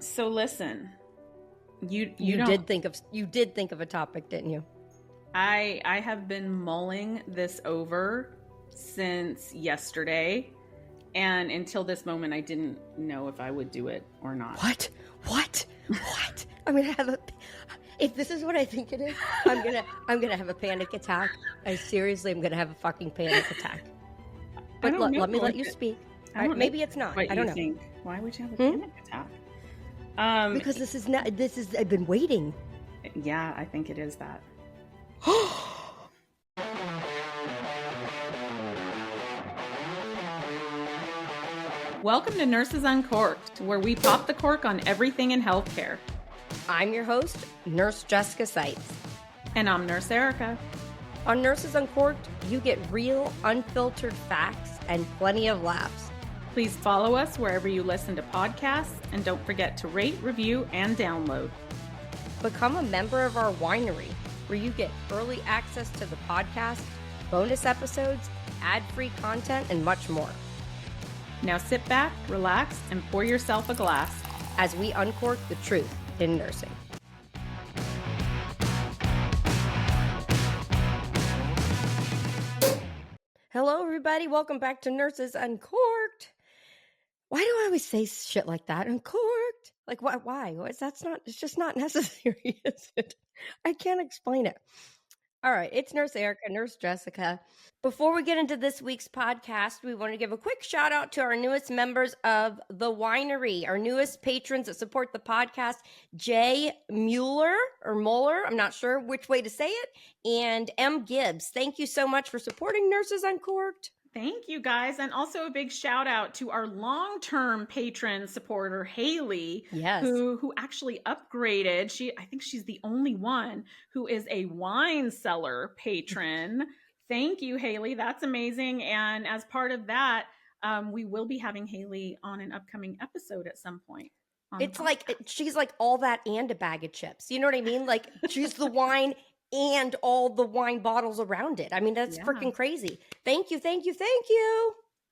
So listen, you did think of a topic, didn't you? I have been mulling this over since yesterday, and until this moment, I didn't know if I would do it or not. What? I'm gonna have a. If this is what I think it is, I'm gonna have a panic attack. I seriously am gonna have a fucking panic attack. But let me let you speak. Maybe it's not. I don't know. Think. Why would you have a panic attack? Because this is I've been waiting. Yeah, I think it is that. Welcome to Nurses Uncorked, where we pop the cork on everything in healthcare. I'm your host, Nurse Jessica Seitz. And I'm Nurse Erica. On Nurses Uncorked, you get real, unfiltered facts and plenty of laughs. Please follow us wherever you listen to podcasts, and don't forget to rate, review, and download. Become a member of our winery, where you get early access to the podcast, bonus episodes, ad-free content, and much more. Now sit back, relax, and pour yourself a glass as we uncork the truth in nursing. Hello, everybody. Welcome back to Nurses Uncorked. Why do I always say shit like that? Uncorked? Like, why? It's just not necessary, is it? I can't explain it. All right, it's Nurse Erica, Nurse Jessica. Before we get into this week's podcast, we want to give a quick shout out to our newest members of the winery, our newest patrons that support the podcast, Jay Mueller, I'm not sure which way to say it, and M. Gibbs. Thank you so much for supporting Nurses Uncorked. Thank you, guys. And also a big shout out to our long-term patron supporter, Haley, yes, who actually upgraded. I think she's the only one who is a wine cellar patron. Thank you, Haley. That's amazing. And as part of that, we will be having Haley on an upcoming episode at some point. It's like, she's like all that and a bag of chips. You know what I mean? Like, she's the wine and all the wine bottles around it. I mean, that's freaking crazy. Thank you.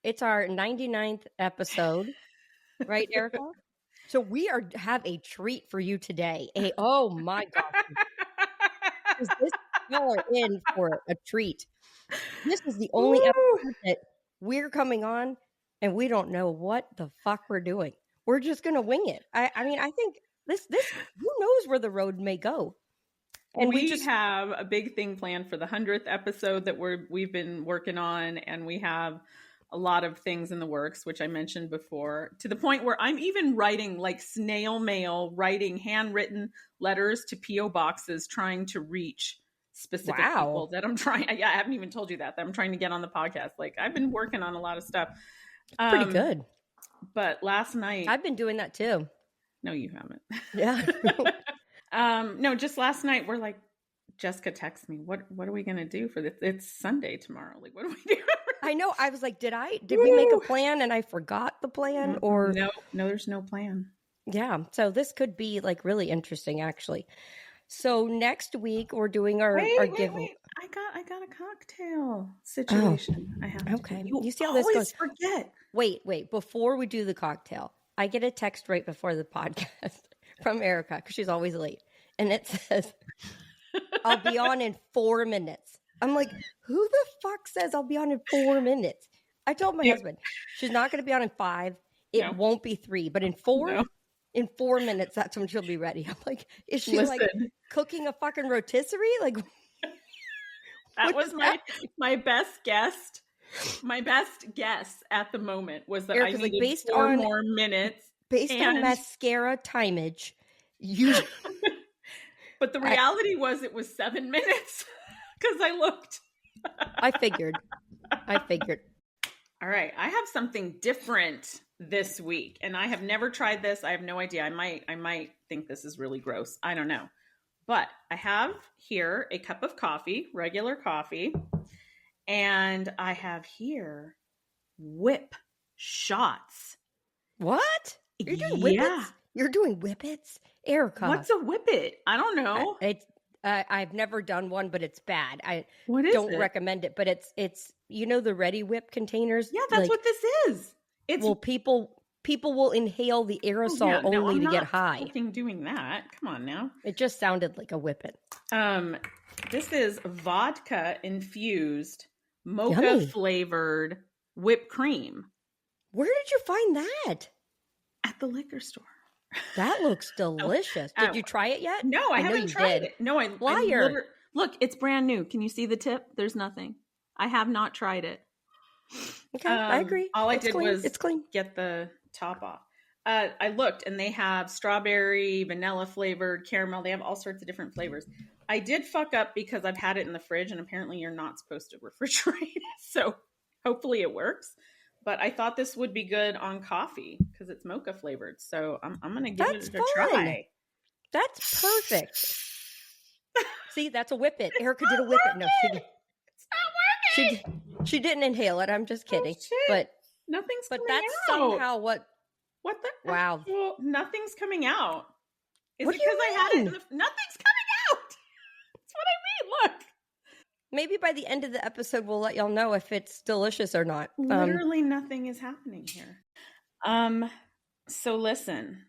It's our 99th episode, right, Erica? So we have a treat for you today. Oh my gosh. This are in for a treat. This is the only episode that we're coming on and we don't know what the fuck we're doing. We're just going to wing it. I mean, I think this, who knows where the road may go. And we just have a big thing planned for the 100th episode that we've been working on. And we have a lot of things in the works, which I mentioned before, to the point where I'm even writing like snail mail, writing handwritten letters to P.O. boxes, trying to reach specific people that I'm trying. I haven't even told you that I'm trying to get on the podcast. Like, I've been working on a lot of stuff. Pretty good. But last night, I've been doing that too. No, you haven't. Yeah. No, just last night we're like, Jessica texts me, what are we going to do for this? It's Sunday tomorrow. Like, what do we do? I know. I was like, did we make a plan and I forgot the plan, or no, there's no plan. Yeah. So this could be like really interesting, actually. So next week we're doing our giveaway. I got a cocktail situation. I have. Okay. You see how this goes? Forget. Wait. Before we do the cocktail, I get a text right before the podcast from Erica, because she's always late, and it says, "I'll be on in 4 minutes." I'm like, who the fuck says I'll be on in 4 minutes? I told my husband she's not going to be on in 5. It won't be 3, but in 4. No. In 4 minutes, that's when she'll be ready. I'm like, is she like cooking a fucking rotisserie? Like, that was my best guess. My best guess at the moment was that I needed like, based 4 on more minutes. Based on mascara timage, but the reality was it was 7 minutes because I looked. I figured. All right, I have something different this week, and I have never tried this. I have no idea. I might think this is really gross. I don't know, but I have here a cup of coffee, regular coffee, and I have here whip shots. What? You're doing whippets? Yeah. You're doing whippets? Erica. What's a whippet? I don't know. I've never done one, but it's bad. I don't recommend it, but it's the Ready Whip containers. Yeah, that's like, what this is. People people will inhale the aerosol only to get high. I'm not fucking doing that. Come on now. It just sounded like a whippet. This is vodka infused mocha flavored whipped cream. Where did you find that? At the liquor store. That looks delicious. Did you try it yet? No, I haven't tried it. No, Liar. Look, it's brand new. Can you see the tip? There's nothing. I have not tried it. Okay, I agree. All I did was get the top off. I looked, and they have strawberry, vanilla flavored, caramel. They have all sorts of different flavors. I did fuck up because I've had it in the fridge, and apparently you're not supposed to refrigerate it. So hopefully it works. But I thought this would be good on coffee because it's mocha flavored. So I'm going to give it a try. That's perfect. See, that's a whippet. Erica did a whippet. No, she didn't. It's not working. She didn't inhale it. I'm just kidding. Oh, but nothing's coming that's out. Somehow what the wow. Well, nothing's coming out. Is what it because I had it? Nothing's coming out. That's what I mean. Look. Maybe by the end of the episode, we'll let y'all know if it's delicious or not. Literally nothing is happening here. So listen,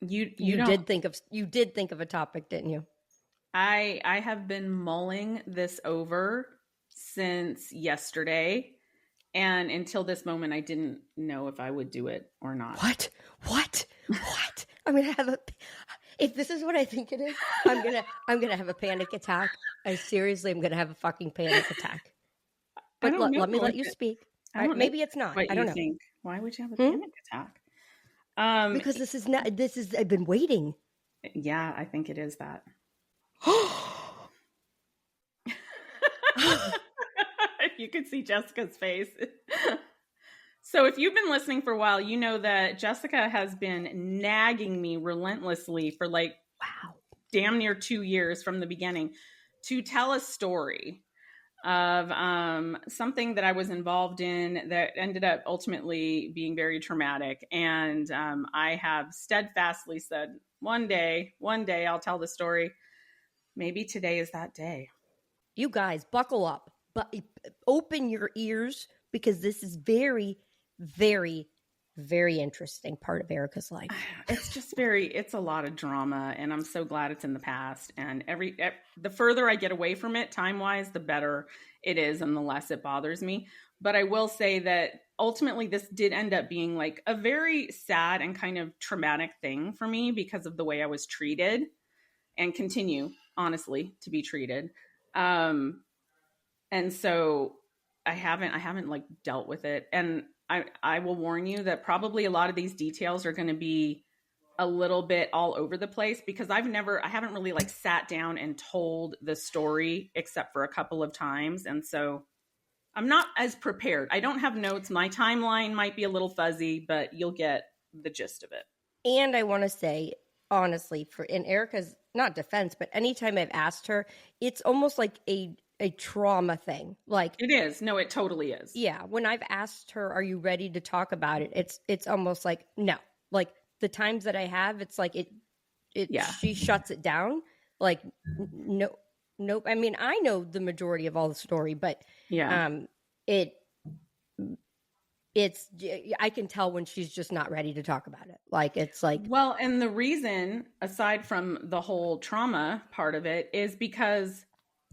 you did think of a topic, didn't you? I have been mulling this over since yesterday, and until this moment, I didn't know if I would do it or not. What? I'm gonna have if this is what I think it is, I'm gonna have a panic attack. I seriously am gonna have a fucking panic attack. But let me let you speak. Maybe it's not. I don't know. Think. Why would you have a panic attack? Because this is I've been waiting. Yeah, I think it is that. You could see Jessica's face. So if you've been listening for a while, you know that Jessica has been nagging me relentlessly for damn near 2 years from the beginning to tell a story of something that I was involved in that ended up ultimately being very traumatic. And I have steadfastly said, one day I'll tell the story. Maybe today is that day. You guys, buckle up, but open your ears because this is very, very, very interesting part of Erica's life. It's a lot of drama, and I'm so glad it's in the past. And the further I get away from it, time-wise, the better it is and the less it bothers me. But I will say that ultimately this did end up being like a very sad and kind of traumatic thing for me because of the way I was treated and continue, honestly, to be treated. And so I haven't like dealt with it. And I will warn you that probably a lot of these details are going to be a little bit all over the place because I haven't really like sat down and told the story except for a couple of times. And so I'm not as prepared. I don't have notes. My timeline might be a little fuzzy, but you'll get the gist of it. And I want to say, honestly, in Erica's not defense, but anytime I've asked her, it's almost like a trauma thing. Like it is. No, it totally is. Yeah. When I've asked her, are you ready to talk about it? It's almost like, no, like the times that I have, it's like she shuts it down. Like, no, nope. I mean, I know the majority of all the story, but it's I can tell when she's just not ready to talk about it. Like, it's like, well, and the reason, aside from the whole trauma part of it, is because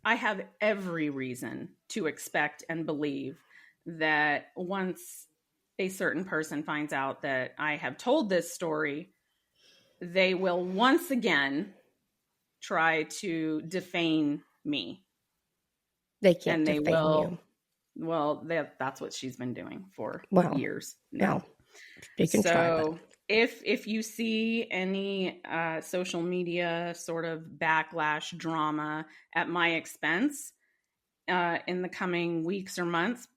I have every reason to expect and believe that once a certain person finds out that I have told this story, they will once again try to defame me. They can't defame you. Well, that's what she's been doing for years now. They can try, but if you see any social media sort of backlash drama at my expense in the coming weeks or months,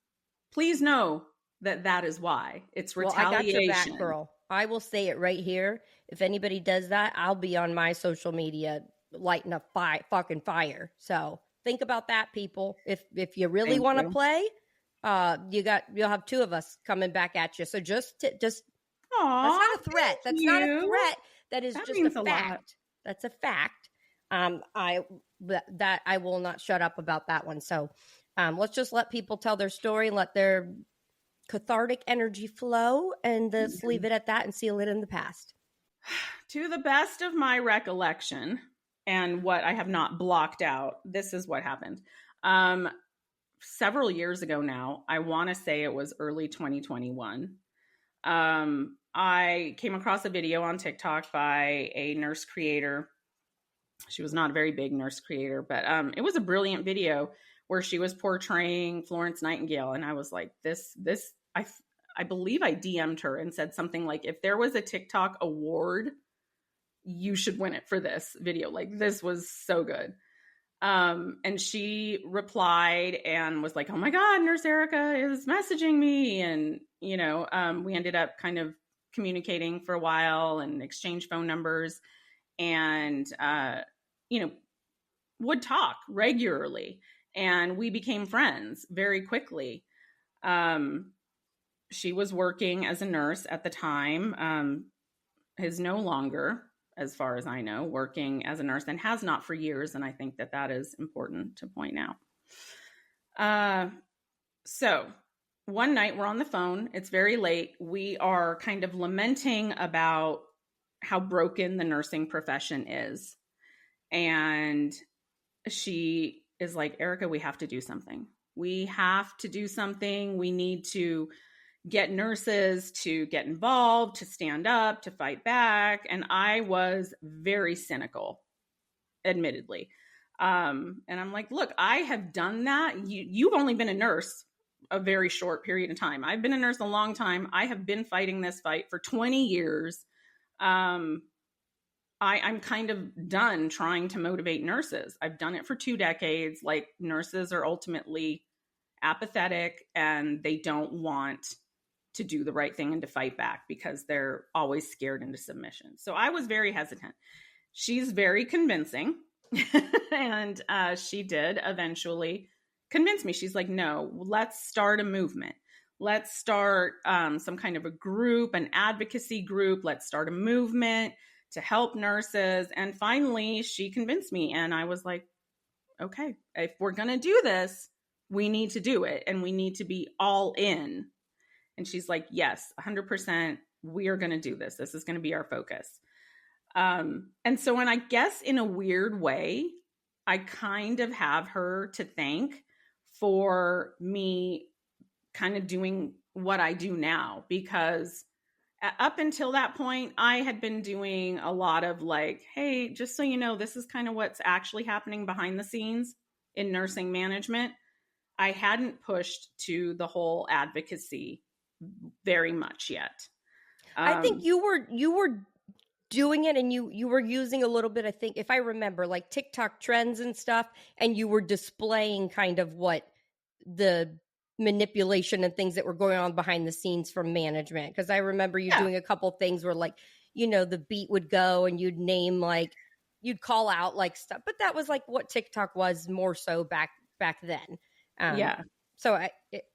please know that is why. It's retaliation. Well, I got your back, girl. I will say it right here. If anybody does that, I'll be on my social media lighting a fucking fire. So think about that, people. If you really want to play, you'll have two of us coming back at you. So just that's not a threat. That's not a threat. That is just a fact. That's a fact. I will not shut up about that one. So let's just let people tell their story and let their cathartic energy flow, and let's leave it at that and seal it in the past. To the best of my recollection and what I have not blocked out, this is what happened. Several years ago now, I want to say it was early 2021. I came across a video on TikTok by a nurse creator. She was not a very big nurse creator, but it was a brilliant video where she was portraying Florence Nightingale. And I was like, I believe I DM'd her and said something like, if there was a TikTok award, you should win it for this video. Like, this was so good. And she replied and was like, oh my God, Nurse Erica is messaging me. And, we ended up kind of communicating for a while and exchanged phone numbers and, would talk regularly. And we became friends very quickly. She was working as a nurse at the time, is no longer, as far as I know, working as a nurse and has not for years. And I think that is important to point out. So one night we're on the phone. It's very late. We are kind of lamenting about how broken the nursing profession is. And she is like, Erica, we have to do something. We have to do something. We need to get nurses to get involved, to stand up, to fight back. And I was very cynical, admittedly. And I'm like, look, I have done that. You've only been a nurse a very short period of time. I've been a nurse a long time. I have been fighting this fight for 20 years. I'm kind of done trying to motivate nurses. I've done it for 2 decades. Like, nurses are ultimately apathetic and they don't want to do the right thing and to fight back because they're always scared into submission. So I was very hesitant. She's very convincing. And she did eventually convince me. She's like, no, let's start a movement. Let's start some kind of a group, an advocacy group. Let's start a movement to help nurses. And finally, she convinced me. And I was like, okay, if we're going to do this, we need to do it. And we need to be all in. And she's like, yes, 100%. We are going to do this. This is going to be our focus. And so, and I guess in a weird way, I kind of have her to thank for me kind of doing what I do now, because up until that point, I had been doing a lot of like, hey, just so you know, this is kind of what's actually happening behind the scenes in nursing management. I hadn't pushed to the whole advocacy very much yet. I think you were doing it, and you were using a little bit, I think, if I remember, like TikTok trends and stuff, and you were displaying kind of what the manipulation and things that were going on behind the scenes from management. Because I remember you doing a couple things where, like, the beat would go and you'd name, like, you'd call out like stuff, but that was like what TikTok was more so back then. So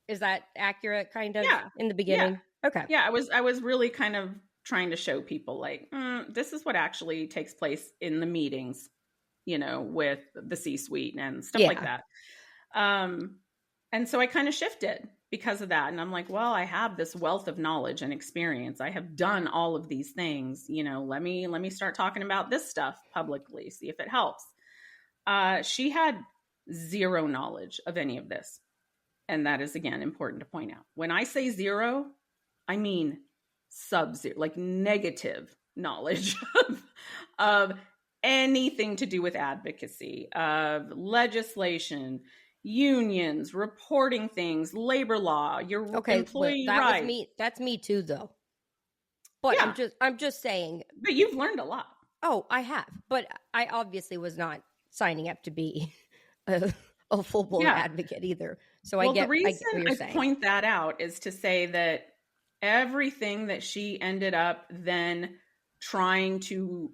is that accurate kind of in the beginning? Yeah. Okay. Yeah. I was really kind of trying to show people like, this is what actually takes place in the meetings, with the C-suite and stuff like that. And so I kind of shifted because of that. And I'm like, well, I have this wealth of knowledge and experience. I have done all of these things, let me start talking about this stuff publicly, see if it helps. She had zero knowledge of any of this. And that is, again, important to point out. When I say zero, I mean sub-zero, like negative knowledge of anything to do with advocacy, of legislation, unions, reporting things, labor law, your employee rights. That's me too, though. But I'm just saying. But you've learned a lot. Oh, I have. But I obviously was not signing up to be a full-blown advocate either. So the reason I point that out is to say that everything that she ended up then trying to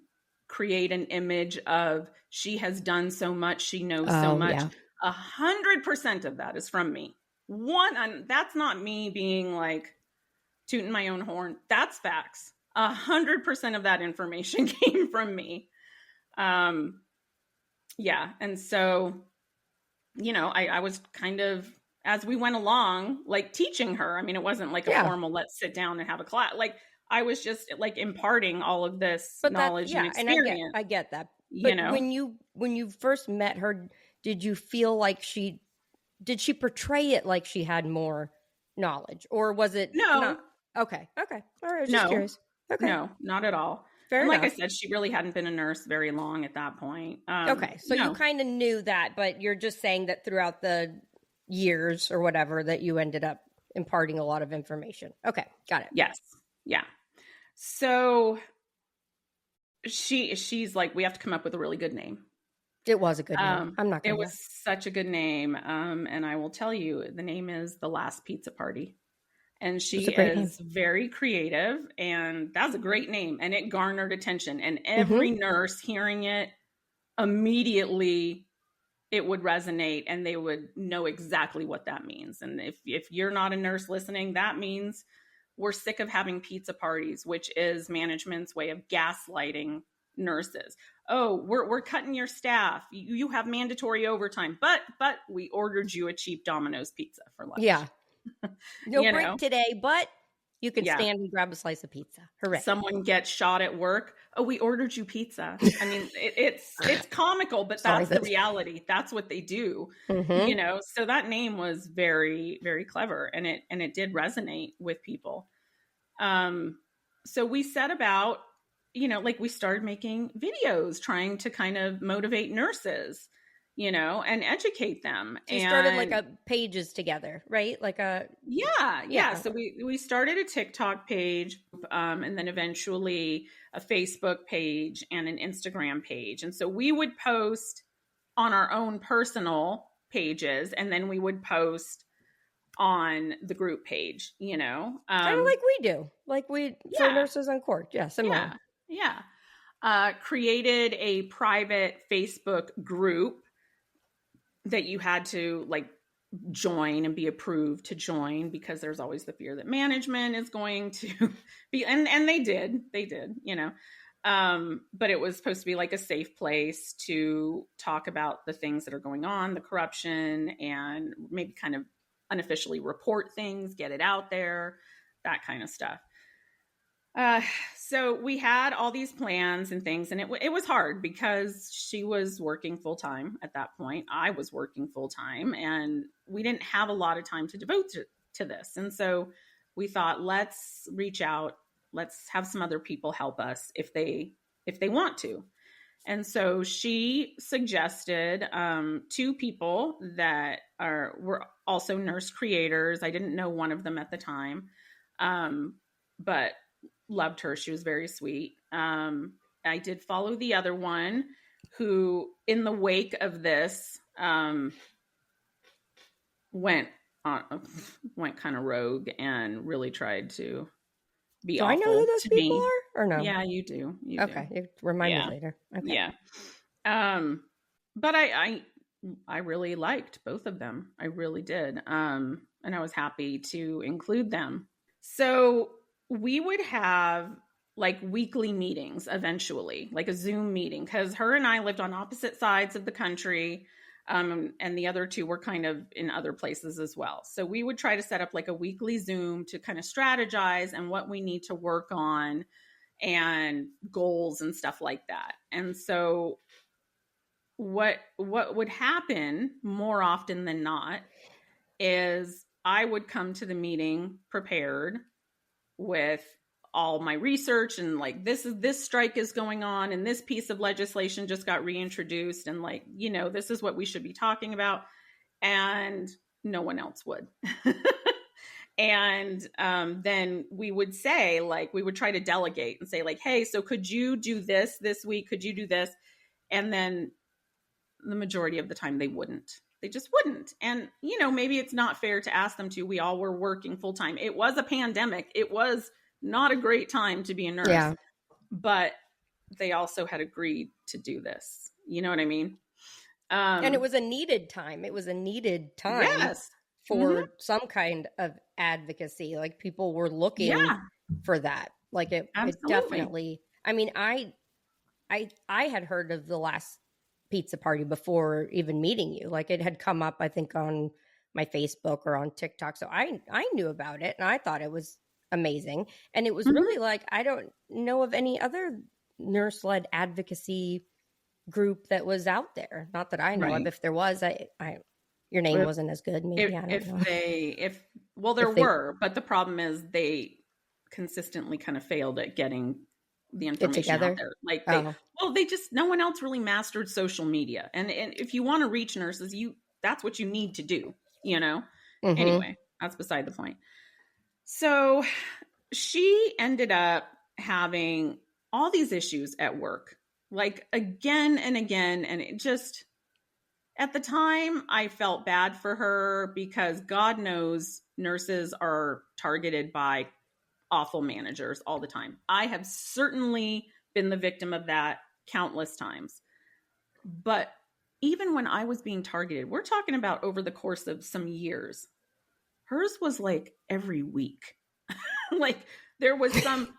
create an image of, she has done so much, she knows so much. 100% of that is from me. That's not me being like tooting my own horn. That's facts. 100% of that information came from me. And so, I was kind of as we went along, like teaching her. I mean, it wasn't like a formal, let's sit down and have a class. Like I was just like imparting all of this knowledge and experience. And I get that. But when you first met her, did you feel like did she portray it like she had more knowledge, or was it not? Okay. All right. I was just curious. Okay. No, not at all. Fair enough. Like I said, she really hadn't been a nurse very long at that point. Okay. So you kind of knew that, but you're just saying that throughout the years or whatever that you ended up imparting a lot of information. Okay. Got it. Yes. Yeah. So she's like, we have to come up with a really good name. It was a good name. I'm not gonna It was such a good name. And I will tell you, the name is The Last Pizza Party. And she is very creative, and that's a great name. And it garnered attention. And every nurse hearing it, immediately it would resonate and they would know exactly what that means. And if you're not a nurse listening, that means we're sick of having pizza parties, which is management's way of gaslighting nurses. Oh, we're cutting your staff. You have mandatory overtime, but we ordered you a cheap Domino's pizza for lunch. Yeah. No break today, but you can stand and grab a slice of pizza. Hooray. Someone gets shot at work. Oh, we ordered you pizza. I mean, it's comical, but that's the reality. That's what they do. So that name was very, very clever, and it did resonate with people. So we set about, we started making videos trying to kind of motivate nurses, and educate them. So you started like a pages together, right? Like a yeah. So we started a TikTok page, and then eventually a Facebook page and an Instagram page. And so we would post on our own personal pages, and then we would post on the group page, kind of like we do, for Nurses Uncorked. Yeah, similar. Yeah. Created a private Facebook group that you had to join and be approved to join, because there's always the fear that management is going to be, and they did, but it was supposed to be like a safe place to talk about the things that are going on, the corruption, and maybe kind of unofficially report things, get it out there, that kind of stuff. So we had all these plans and things, and it was hard because she was working full time at that point. I was working full time, and we didn't have a lot of time to devote to this. And so we thought, let's reach out. Let's have some other people help us if they want to. And so she suggested, 2 people that were also nurse creators. I didn't know one of them at the time. But loved her. She was very sweet. I did follow the other one who, in the wake of this, went kind of rogue and really tried to be do awful. I know who those people are, or no? Yeah, you do. Okay, remind me later. Okay. Yeah. But I really liked both of them. I really did. And I was happy to include them. So we would have weekly meetings eventually, like a Zoom meeting, because her and I lived on opposite sides of the country. And the other 2 were kind of in other places as well. So we would try to set up a weekly Zoom to kind of strategize and what we need to work on and goals and stuff like that. And so what would happen more often than not is I would come to the meeting prepared with all my research and this strike is going on and this piece of legislation just got reintroduced and this is what we should be talking about, and no one else would. And then we would say we would try to delegate and say hey, so could you do this week? Could you do this? And then the majority of the time they just wouldn't. And maybe it's not fair to ask them to. We all were working full time. It was a pandemic. It was not a great time to be a nurse, but they also had agreed to do this. You know what I mean? And it was a needed time. It was a needed time for some kind of advocacy. People were looking for that. It definitely, I mean, I had heard of the Last Pizza Party before even meeting you. It had come up, I think, on my Facebook or on TikTok. So I knew about it and I thought it was amazing. And it was really like, I don't know of any other nurse-led advocacy group that was out there. Not that I know of. If there was, your name wasn't as good. Maybe I don't know. There were, but the problem is they consistently kind of failed at getting the information out there. Like no one else really mastered social media. And if you want to reach nurses, that's what you need to do, you know? Anyway, that's beside the point. So she ended up having all these issues at work, like again and again. And it just, at the time, I felt bad for her because God knows nurses are targeted by awful managers all the time. I have certainly been the victim of that countless times. But even when I was being targeted, we're talking about over the course of some years, hers was like every week. Like there was some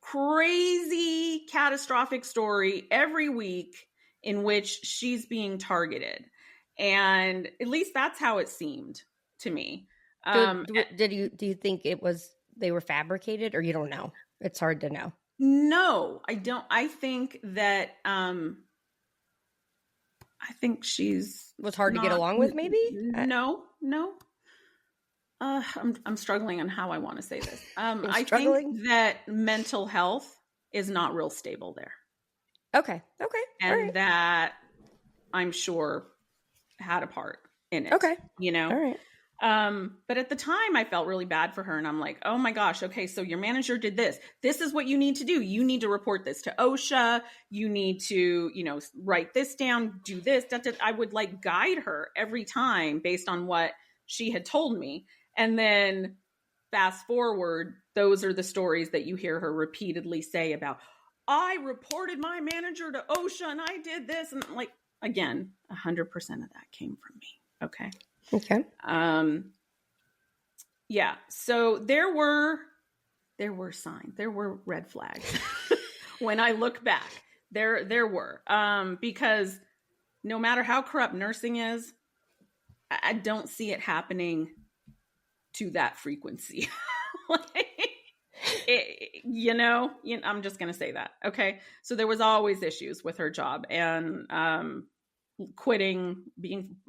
crazy catastrophic story every week in which she's being targeted. And at least that's how it seemed to me. Do you think they were fabricated, or you don't know? It's hard to know. No, I don't. I think that, I think was hard to get along with, maybe? No. I'm struggling on how I want to say this. I think that mental health is not real stable there. Okay. And that I'm sure had a part in it. Okay. You know? All right. But at the time I felt really bad for her and I'm like, oh my gosh, okay, so your manager did this. This is what you need to do. You need to report this to OSHA. You need to, write this down, do this. I would like guide her every time based on what she had told me. And then fast forward, those are the stories that you hear her repeatedly say about, I reported my manager to OSHA and I did this. And like, again, 100% of that came from me. Okay. Yeah. So there were signs, there were red flags when I look back, there were, because no matter how corrupt nursing is, I don't see it happening to that frequency. I'm just going to say that. Okay. So there was always issues with her job and, quitting,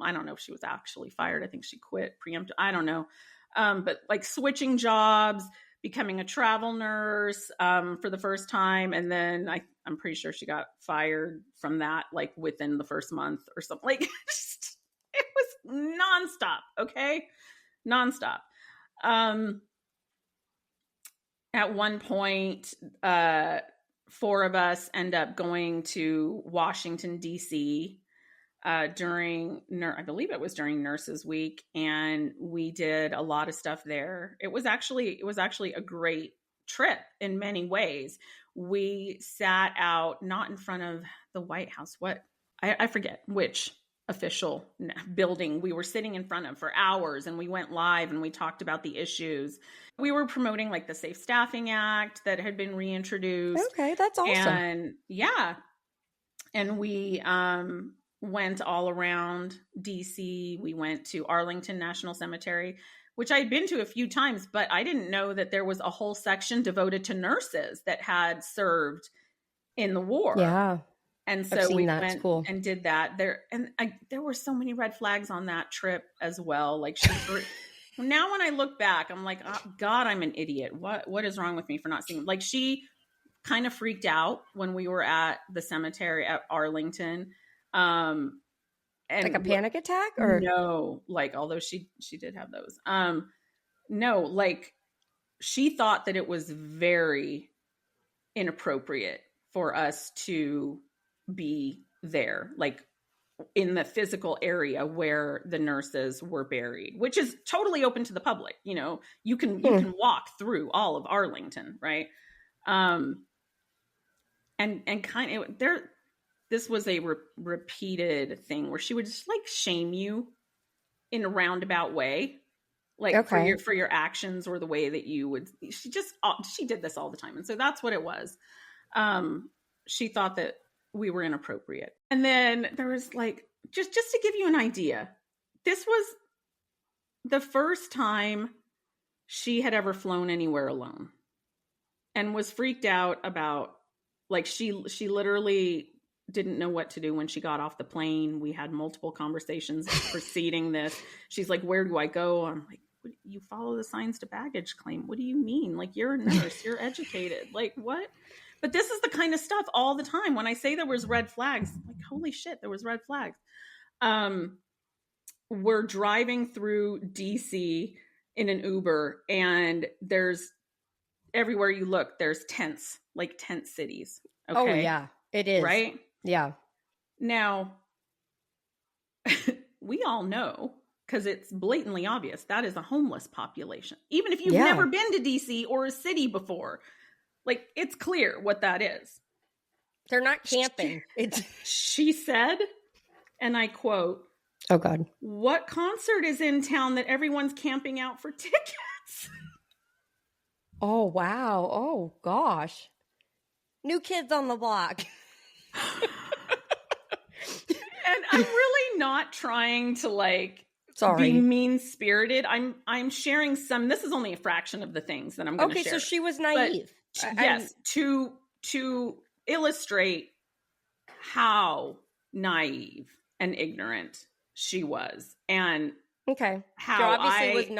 I don't know if she was actually fired. I think she quit preemptive. I don't know. But like switching jobs, becoming a travel nurse, for the first time. And then I'm pretty sure she got fired from that, like within the first month or something. Like it was nonstop. Okay. Nonstop. At one point, 4 of us end up going to Washington, DC, I believe it was during Nurses Week, and we did a lot of stuff there. It was actually a great trip in many ways. We sat out, not in front of the White House. I forget which official building we were sitting in front of for hours, and we went live and we talked about the issues. We were promoting like the Safe Staffing Act that had been reintroduced. Okay, that's awesome. And yeah. And we went all around DC. We went to Arlington National Cemetery, which I had been to a few times, but I didn't know that there was a whole section devoted to nurses that had served in the war. Yeah. And so we went and did that there. And there were so many red flags on that trip as well. Like now when I look back, I'm like, oh, God, I'm an idiot. What is wrong with me for not seeing? Like she kind of freaked out when we were at the cemetery at Arlington. And like a panic attack, or no, like, although she did have those, no, like she thought that it was very inappropriate for us to be there, like in the physical area where the nurses were buried, which is totally open to the public. You can walk through all of Arlington. Right. And kind of this was a repeated thing where she would just like shame you in a roundabout way, like for your actions or the way that you would, she did this all the time. And so that's what it was. She thought that we were inappropriate. And then there was like, just to give you an idea, this was the first time she had ever flown anywhere alone, and was freaked out about, like, she literally didn't know what to do when she got off the plane. We had multiple conversations preceding this. She's like, where do I go? I'm like, you follow the signs to baggage claim. What do you mean? Like, you're a nurse, you're educated. Like, what? But this is the kind of stuff all the time. When I say there was red flags, like, holy shit, there was red flags. We're driving through DC in an Uber, and there's, everywhere you look, there's tents, like tent cities. Okay? Oh, yeah, it is. Right? Yeah. Now, we all know, because it's blatantly obvious, that is a homeless population. Even if you've never been to DC or a city before, like, it's clear what that is. They're not camping. She said, and I quote, "Oh God, what concert is in town that everyone's camping out for tickets?" Oh, wow. Oh, gosh. New Kids on the Block. And I'm really not trying to, like, be mean-spirited. I'm sharing some, this is only a fraction of the things that I'm going to share. Okay, so she was naive. Yes, to illustrate how naive and ignorant she was. And okay. How so obviously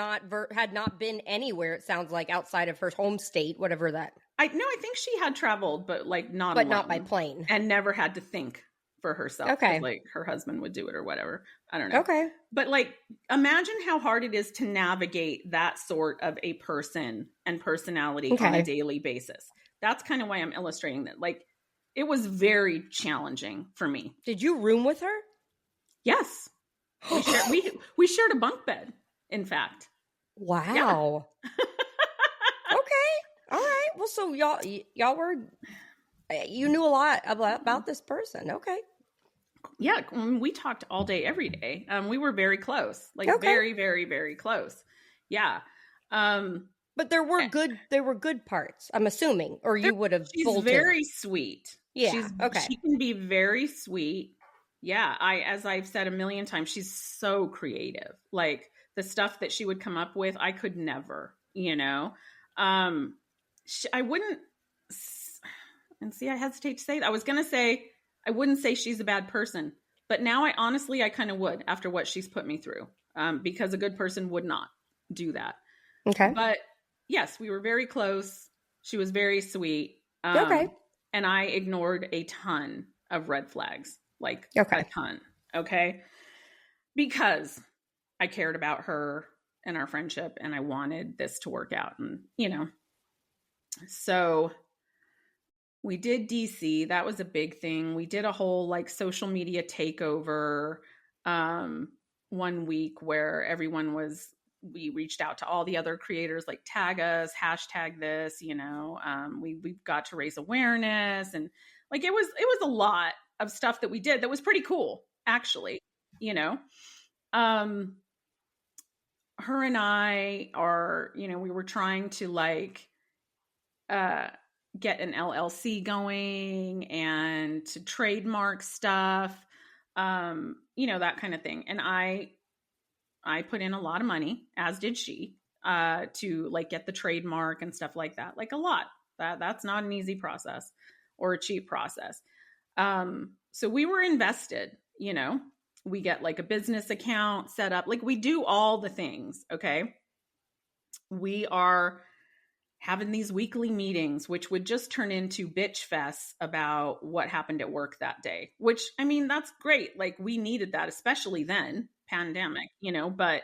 had not been anywhere, it sounds like, outside of her home state, whatever that. I think she had traveled, but like not by plane. And never had to think for herself. Okay. Like her husband would do it or whatever. I don't know. Okay. But like, imagine how hard it is to navigate that sort of a person and personality on a daily basis. That's kind of why I'm illustrating that. Like, it was very challenging for me. Did you room with her? Yes. We shared a bunk bed, in fact. Wow. Yeah. Okay. All right. Well, so y'all were, you knew a lot about this person. Okay. Yeah. We talked all day, every day. We were very close, like very, very, very close. Yeah. But there were good parts, I'm assuming, or you would have. She's very sweet. Yeah. Okay. She can be very sweet. Yeah. As I've said a million times, she's so creative. Like the stuff that she would come up with, I could never, I wouldn't, and see, I hesitate to say that. I was going to say, I wouldn't say she's a bad person, but now I kind of would after what she's put me through, because a good person would not do that. Okay. But yes, we were very close. She was very sweet. Okay. And I ignored a ton of red flags, like a ton. Okay. Because I cared about her and our friendship, and I wanted this to work out. And, so we did DC. That was a big thing. We did a whole like social media takeover 1 week where we reached out to all the other creators, like tag us, hashtag this, we got to raise awareness, and like, it was a lot of stuff that we did that was pretty cool, actually, her and I are, we were trying to like, get an LLC going and to trademark stuff, that kind of thing. And I put in a lot of money, as did she, to like get the trademark and stuff like that. Like a lot. That's not an easy process or a cheap process. So we were invested, we get like a business account set up. Like we do all the things. Okay. We are having these weekly meetings, which would just turn into bitch fests about what happened at work that day, which, I mean, that's great. Like we needed that, especially then, pandemic, but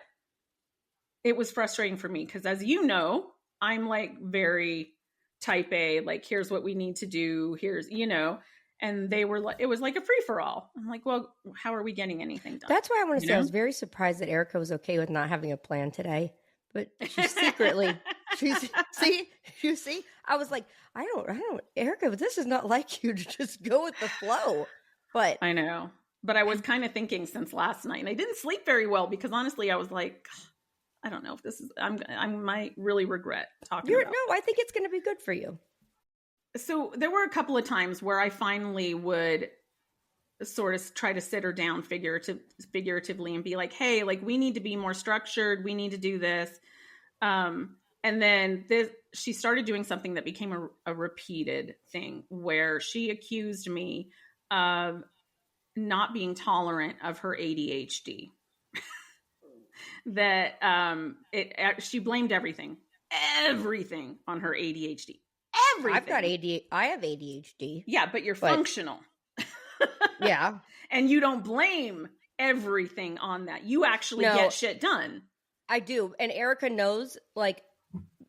it was frustrating for me because, as you know, I'm like very type A, like, here's what we need to do. Here's, and they were like, it was like a free for all. I'm like, well, how are we getting anything done? That's why I want to say I was very surprised that Erica was okay with not having a plan today, but she's secretly, you see, I was like, I don't, Erica, but this is not like you to just go with the flow. But I know, but I was kind of thinking since last night, and I didn't sleep very well because honestly, I was like, I don't know if this is, I might really regret talking about it. No, I think it's going to be good for you. So there were a couple of times where I finally would sort of try to sit her down figuratively and be like, hey, like, we need to be more structured. We need to do this. And then she started doing something that became a repeated thing, where she accused me of not being tolerant of her ADHD. That she blamed everything on her ADHD. Everything. I have ADHD. Yeah, but you're functional. Yeah. And you don't blame everything on that. You actually get shit done. I do. And Erica knows, like,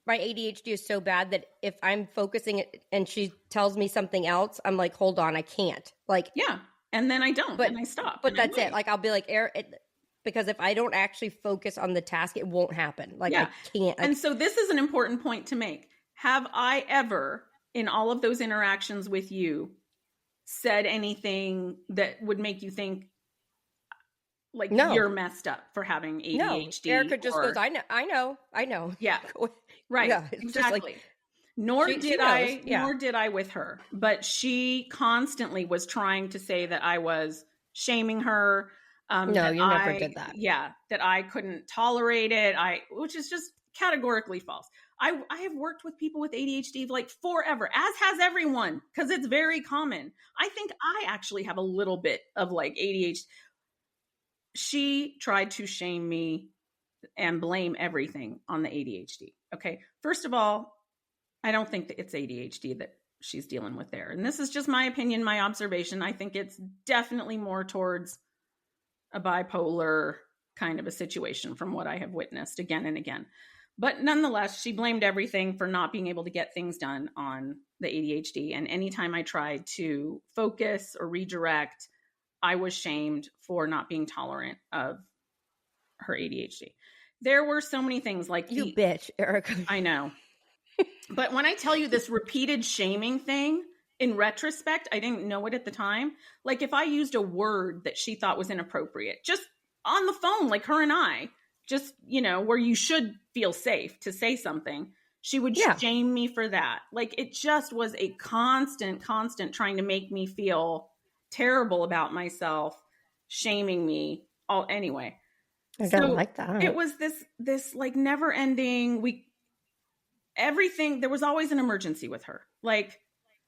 my ADHD is so bad that if I'm focusing and she tells me something else, I'm like, hold on, I can't. Like, yeah. And then I don't, and I stop. But that's it. Like, I'll be like, because if I don't actually focus on the task, it won't happen. Like, I can't. And so this is an important point to make. Have I ever, in all of those interactions with you, said anything that would make you think, like, you're messed up for having ADHD? No. Erica just goes, I know. Yeah. Right. Yeah, exactly. Like, nor did I with her. But she constantly was trying to say that I was shaming her. No, you never did that. Yeah, that I couldn't tolerate it. Which is just categorically false. I have worked with people with ADHD like forever, as has everyone, because it's very common. I think I actually have a little bit of like ADHD. She tried to shame me and blame everything on the ADHD. Okay. First of all, I don't think that it's ADHD that she's dealing with there. And this is just my opinion, my observation. I think it's definitely more towards a bipolar kind of a situation from what I have witnessed again and again. But nonetheless, she blamed everything for not being able to get things done on the ADHD. And anytime I tried to focus or redirect, I was shamed for not being tolerant of her ADHD. There were so many things like you bitch, Erica. I know. But when I tell you this repeated shaming thing, in retrospect, I didn't know it at the time. Like, if I used a word that she thought was inappropriate, just on the phone, like her and I, just, where you should feel safe to say something, she would shame me for that. Like, it just was a constant trying to make me feel terrible about myself, shaming me anyway. I don't like that. It was this like never ending, everything. There was always an emergency with her. Like,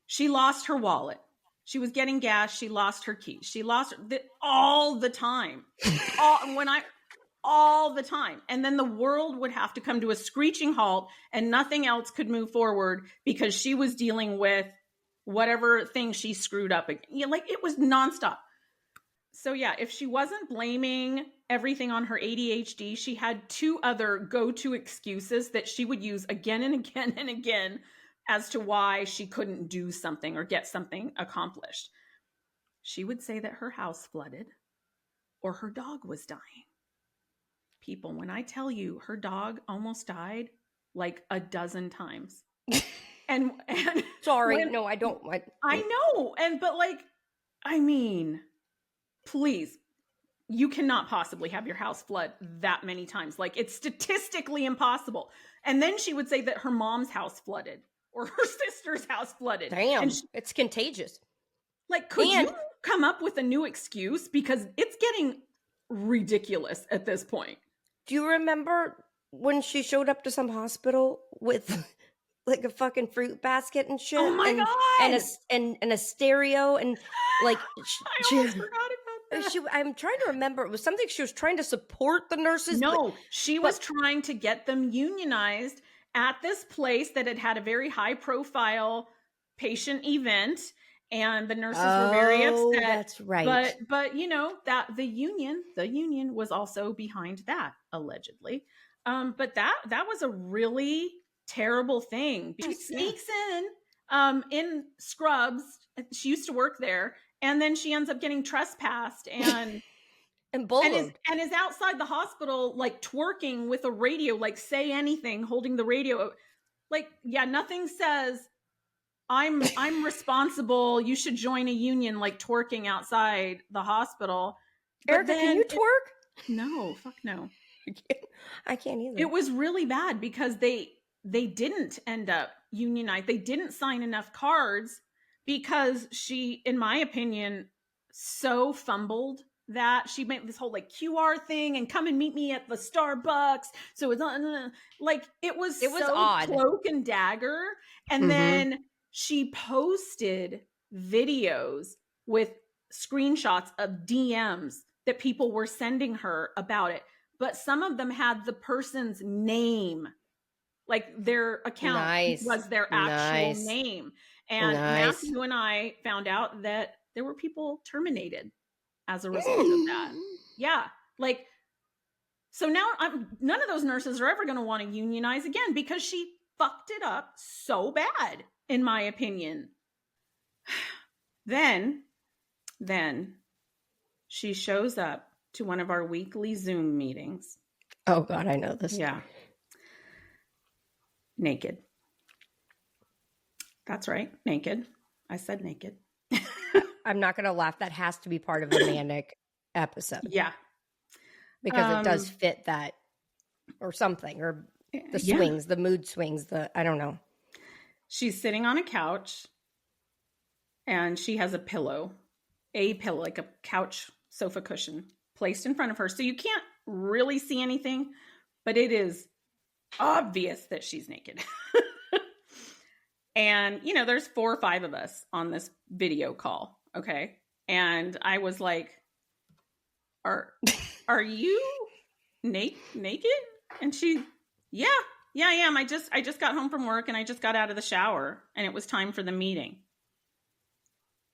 she lost her wallet. She was getting gas. She lost her keys. She lost all the time. All the time. And then the world would have to come to a screeching halt and nothing else could move forward because she was dealing with whatever thing she screwed up. Like, it was nonstop. So yeah, if she wasn't blaming everything on her ADHD, she had two other go-to excuses that she would use again and again and again as to why she couldn't do something or get something accomplished. She would say that her house flooded or her dog was dying. People, when I tell you her dog almost died like a dozen times. and sorry, no, I don't. I know. But like, I mean, please, you cannot possibly have your house flood that many times. Like, it's statistically impossible. And then she would say that her mom's house flooded or her sister's house flooded. Damn, it's contagious. Like, could you come up with a new excuse? Because it's getting ridiculous at this point. Do you remember when she showed up to some hospital with like a fucking fruit basket and shit? Oh my God. And a stereo and like I almost forgot about that. I'm trying to remember. It was something she was trying to support the nurses. No, she was trying to get them unionized at this place that had a very high profile patient event. And the nurses were very upset. That's right. But that the union was also behind that, allegedly. But that was a really terrible thing. She sneaks in scrubs. She used to work there, and then she ends up getting trespassed and bullied. And is outside the hospital, like twerking with a radio, like say anything, holding the radio. Like, yeah, nothing says I'm responsible. You should join a union, like twerking outside the hospial. Erica, can you twerk? No, fuck no. I can't either. It was really bad because they didn't end up unionized. They didn't sign enough cards because she, in my opinion, so fumbled that she made this whole like QR thing and come and meet me at the Starbucks. So it's like, it was so odd. cloak and dagger. And then she posted videos with screenshots of DMs that people were sending her about it. But some of them had the person's name, like their account was their actual name. And Matthew and I found out that there were people terminated as a result of that. Yeah. Like, so now none of those nurses are ever going to want to unionize again because she fucked it up so bad, in my opinion. Then she shows up to one of our weekly Zoom meetings. Oh God, I know this. Yeah. Naked. That's right. Naked. I said naked. I'm not going to laugh. That has to be part of the manic episode. Yeah. Because it does fit that or something, or the swings, the mood swings, I don't know. She's sitting on a couch and she has a pillow, like a couch sofa cushion placed in front of her. So you can't really see anything, but it is obvious that she's naked. And, you know, there's 4 or 5 of us on this video call. Okay. And I was like, are you naked? And she, yeah, I am. I just got home from work and I just got out of the shower and it was time for the meeting.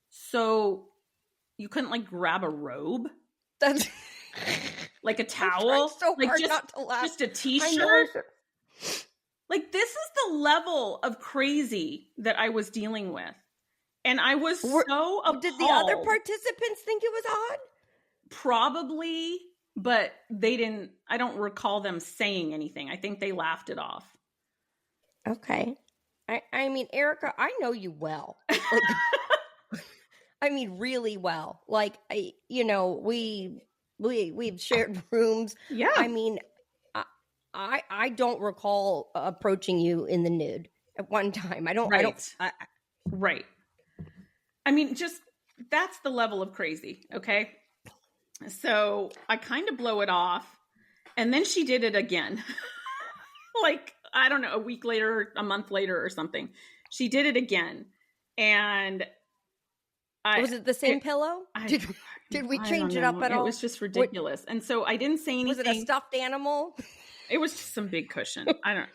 So you couldn't like grab a robe? That's like a towel? So like hard not to laugh. Just a t-shirt? Like, this is the level of crazy that I was dealing with. And I was so appalled. Did the other participants think it was odd? Probably, but they didn't. I don't recall them saying anything. I think they laughed it off. Okay. I mean, Erica, I know you well. Like, I mean, really well. Like, we've shared rooms. Yeah. I mean, I don't recall approaching you in the nude at one time. Right. I mean, just that's the level of crazy. Okay. So I kind of blow it off and then she did it again. Like, I don't know, a week later, a month later or something. She did it again. And was it the same pillow? Did we change it up at all? It was just ridiculous. And so I didn't say anything. Was it a stuffed animal? It was just some big cushion. I don't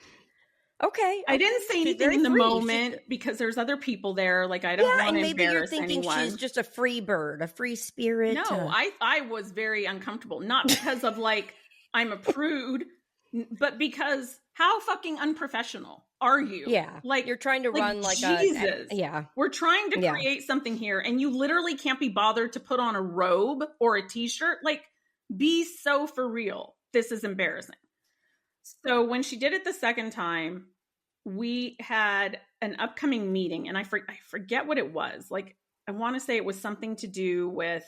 Okay. I didn't say anything in the moment because there's other people there. Like, I don't want to embarrass anyone. Maybe you're thinking she's just a free bird, a free spirit. No, I was very uncomfortable. Not because of like, I'm a prude, but because how fucking unprofessional are you? Yeah. Like, you're trying to run like Jesus. Yeah. We're trying to create something here and you literally can't be bothered to put on a robe or a t-shirt. Like, be so for real. This is embarrassing. So when she did it the second time, we had an upcoming meeting and I forget what it was. Like, I want to say it was something to do with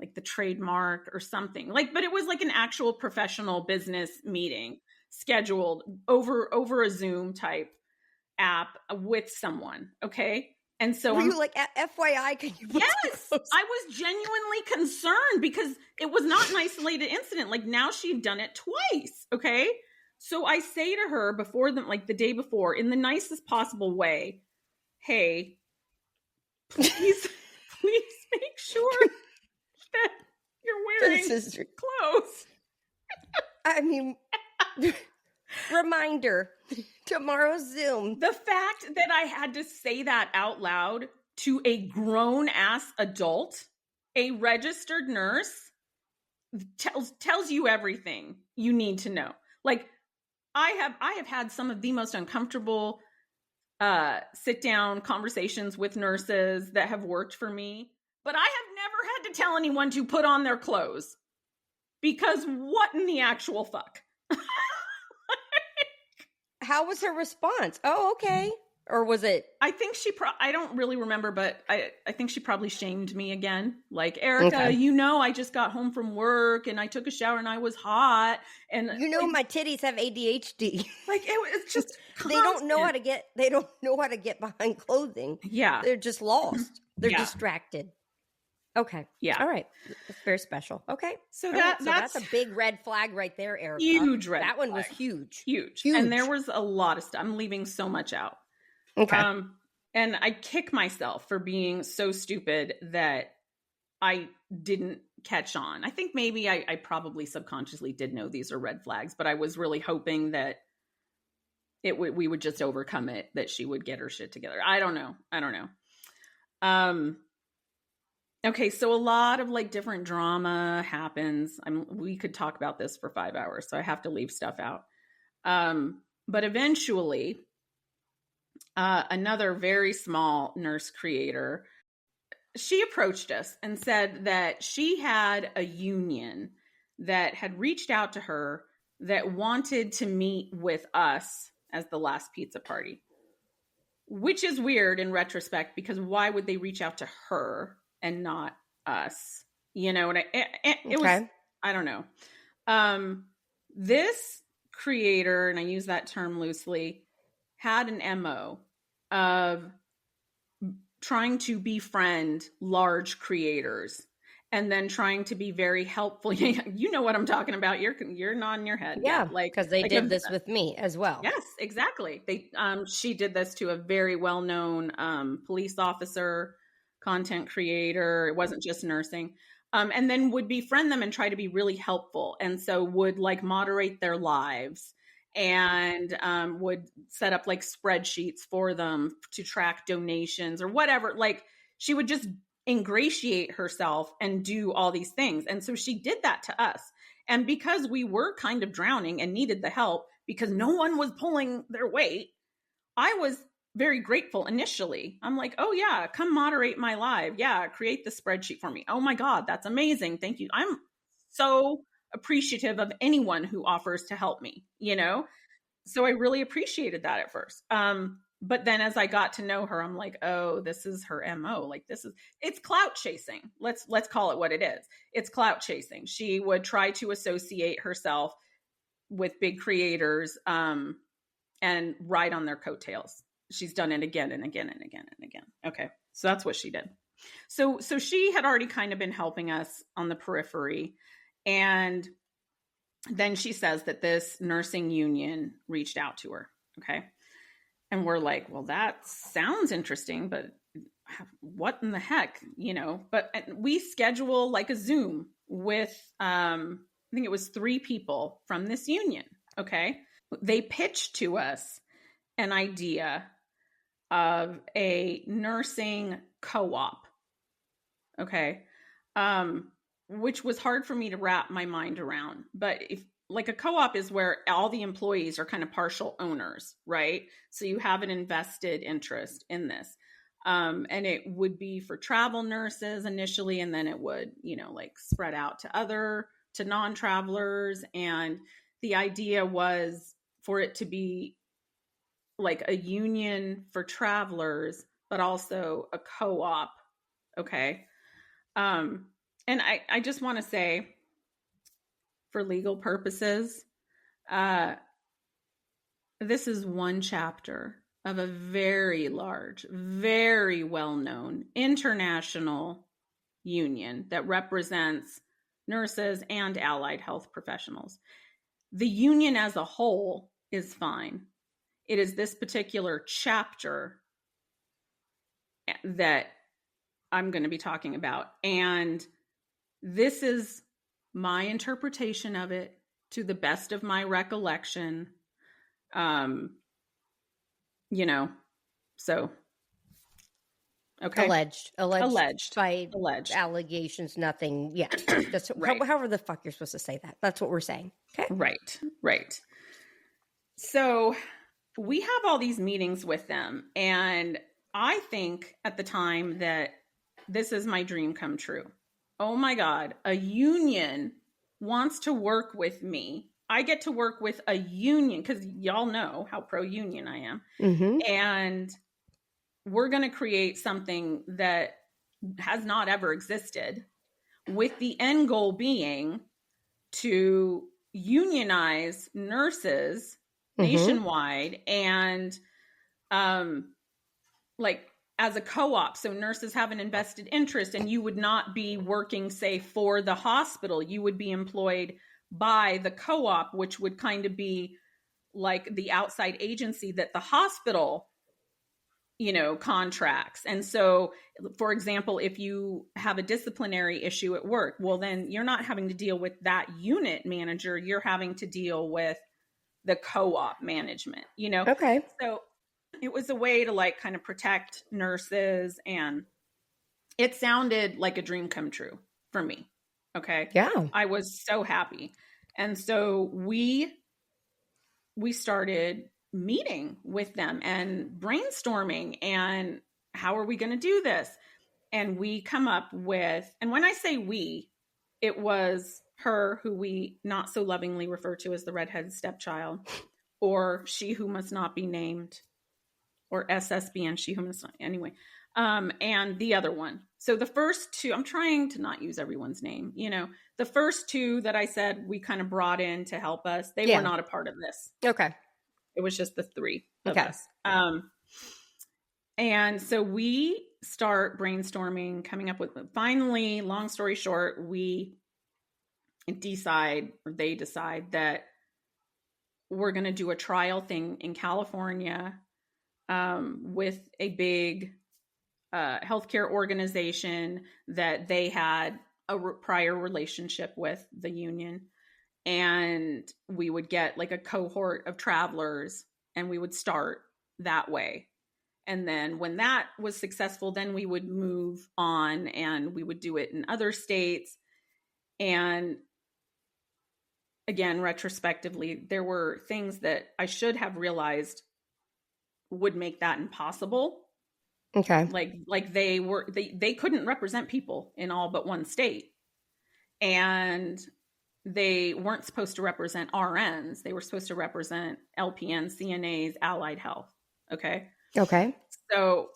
like the trademark or something, like, but it was like an actual professional business meeting scheduled over a Zoom type app with someone. Okay. And so were you like, FYI, can you? Yes, I was genuinely concerned because it was not an isolated incident. Like, now she'd done it twice. Okay. So I say to her before them, like the day before, in the nicest possible way, hey, please make sure that you're wearing clothes. I mean, reminder, tomorrow's Zoom. The fact that I had to say that out loud to a grown-ass adult, a registered nurse, tells you everything you need to know. Like, I have had some of the most uncomfortable sit-down conversations with nurses that have worked for me, but I have never had to tell anyone to put on their clothes because what in the actual fuck? How was her response? Oh, okay. Or was it? I think I don't really remember, but I think she probably shamed me again. Like, Erica, I just got home from work and I took a shower and I was hot. And my titties have ADHD. Like, it's just constant. They don't know how to get behind clothing. Yeah. They're just lost. They're distracted. Okay. Yeah. All right. It's very special. Okay. So that's a big red flag right there, Erica. Huge red That one flag. was huge. Huge. And there was a lot of stuff. I'm leaving so much out. Okay. And I kick myself for being so stupid that I didn't catch on. I think maybe I probably subconsciously did know these are red flags, but I was really hoping that we would just overcome it, that she would get her shit together. I don't know. Okay, so a lot of like different drama happens. We could talk about this for 5 hours, so I have to leave stuff out. But eventually, another very small nurse creator, she approached us and said that she had a union that had reached out to her that wanted to meet with us as the last pizza party, which is weird in retrospect, because why would they reach out to her and not us? You know, and it was, I don't know. This creator, and I use that term loosely, had an MO of trying to befriend large creators and then trying to be very helpful. You know what I'm talking about. You're nodding your head. Yeah, because they did this with me as well. Yes, exactly. She did this to a very well-known police officer, content creator. It wasn't just nursing. And then would befriend them and try to be really helpful. And so would like moderate their lives and would set up like spreadsheets for them to track donations or whatever. Like she would just ingratiate herself and do all these things. And so she did that to us. And because we were kind of drowning and needed the help because no one was pulling their weight, I was very grateful initially. I'm like, oh yeah, come moderate my live. Yeah, create the spreadsheet for me. Oh my God, that's amazing. Thank you. I'm so appreciative of anyone who offers to help me, you know? So I really appreciated that at first. But then as I got to know her, I'm like, oh, this is her MO. Like it's clout chasing. Let's call it what it is. It's clout chasing. She would try to associate herself with big creators and ride on their coattails. She's done it again and again and again and again. Okay. So that's what she did. So she had already kind of been helping us on the periphery. And then she says that this nursing union reached out to her. Okay. And we're like, well, that sounds interesting, but what in the heck, you know? But we schedule like a Zoom with, I think it was 3 people from this union. Okay. They pitched to us an idea of a nursing co-op. Okay. Which was hard for me to wrap my mind around. But if like a co-op is where all the employees are kind of partial owners, right? So you have an invested interest in this. And it would be for travel nurses initially, and then it would, you know, like spread out to non-travelers. And the idea was for it to be like a union for travelers, but also a co-op. Okay. And I just want to say, for legal purposes, this is one chapter of a very large, very well-known international union that represents nurses and allied health professionals. The union as a whole is fine. It is this particular chapter that I'm going to be talking about. And this is my interpretation of it to the best of my recollection. You know, so. Okay. Alleged by allegations, nothing. Yeah. That's right. However the fuck you're supposed to say that. That's what we're saying. Okay. Right. So we have all these meetings with them. And I think at the time that this is my dream come true. Oh my God, a union wants to work with me. I get to work with a union because y'all know how pro-union I am. Mm-hmm. And we're going to create something that has not ever existed, with the end goal being to unionize nurses nationwide and like as a co-op. So nurses have an invested interest, and you would not be working, say, for the hospital. You would be employed by the co-op, which would kind of be like the outside agency that the hospital, contracts. And so, for example, if you have a disciplinary issue at work, well, then you're not having to deal with that unit manager. You're having to deal with the co-op management, Okay. So it was a way to like kind of protect nurses, and it sounded like a dream come true for me. Okay. Yeah. I was so happy. And so we started meeting with them and brainstorming, and how are we going to do this? And we come up with, and when I say we, it was her, who we not so lovingly refer to as the redheaded stepchild, or she who must not be named, or SSBN, she who must not, anyway. And the other one. So the first two, I'm trying to not use everyone's name, the first two that I said we kind of brought in to help us, they were not a part of this. Okay. It was just the three of us. And so we start brainstorming, coming up with, finally, long story short, they decide that we're going to do a trial thing in California with a big healthcare organization that they had a prior relationship with the union. And we would get like a cohort of travelers, and we would start that way. And then when that was successful, then we would move on and we would do it in other states. And again, retrospectively, there were things that I should have realized would make that impossible. Okay. Like they couldn't represent people in all but one state. And they weren't supposed to represent RNs. They were supposed to represent LPNs, CNAs, allied health. Okay. Okay. So,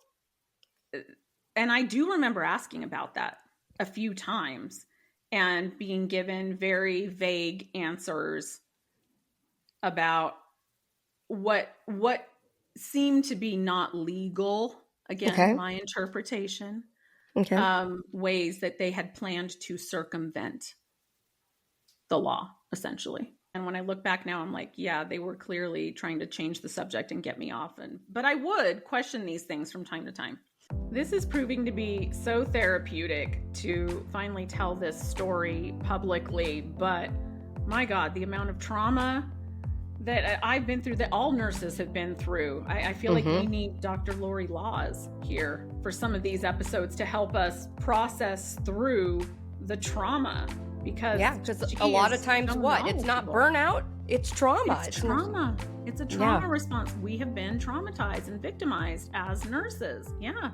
and I do remember asking about that a few times and being given very vague answers about what seemed to be not legal. Again, my interpretation. Okay. Ways that they had planned to circumvent the law, essentially. And when I look back now, I'm like, yeah, they were clearly trying to change the subject and get me off. But I would question these things from time to time. This is proving to be so therapeutic to finally tell this story publicly. But my God, the amount of trauma that I've been through, that all nurses have been through. I feel like we need Dr. Lori Laws here for some of these episodes to help us process through the trauma. Because a lot of times it's not burnout, it's trauma. It's trauma. It's a trauma response. We have been traumatized and victimized as nurses. Yeah.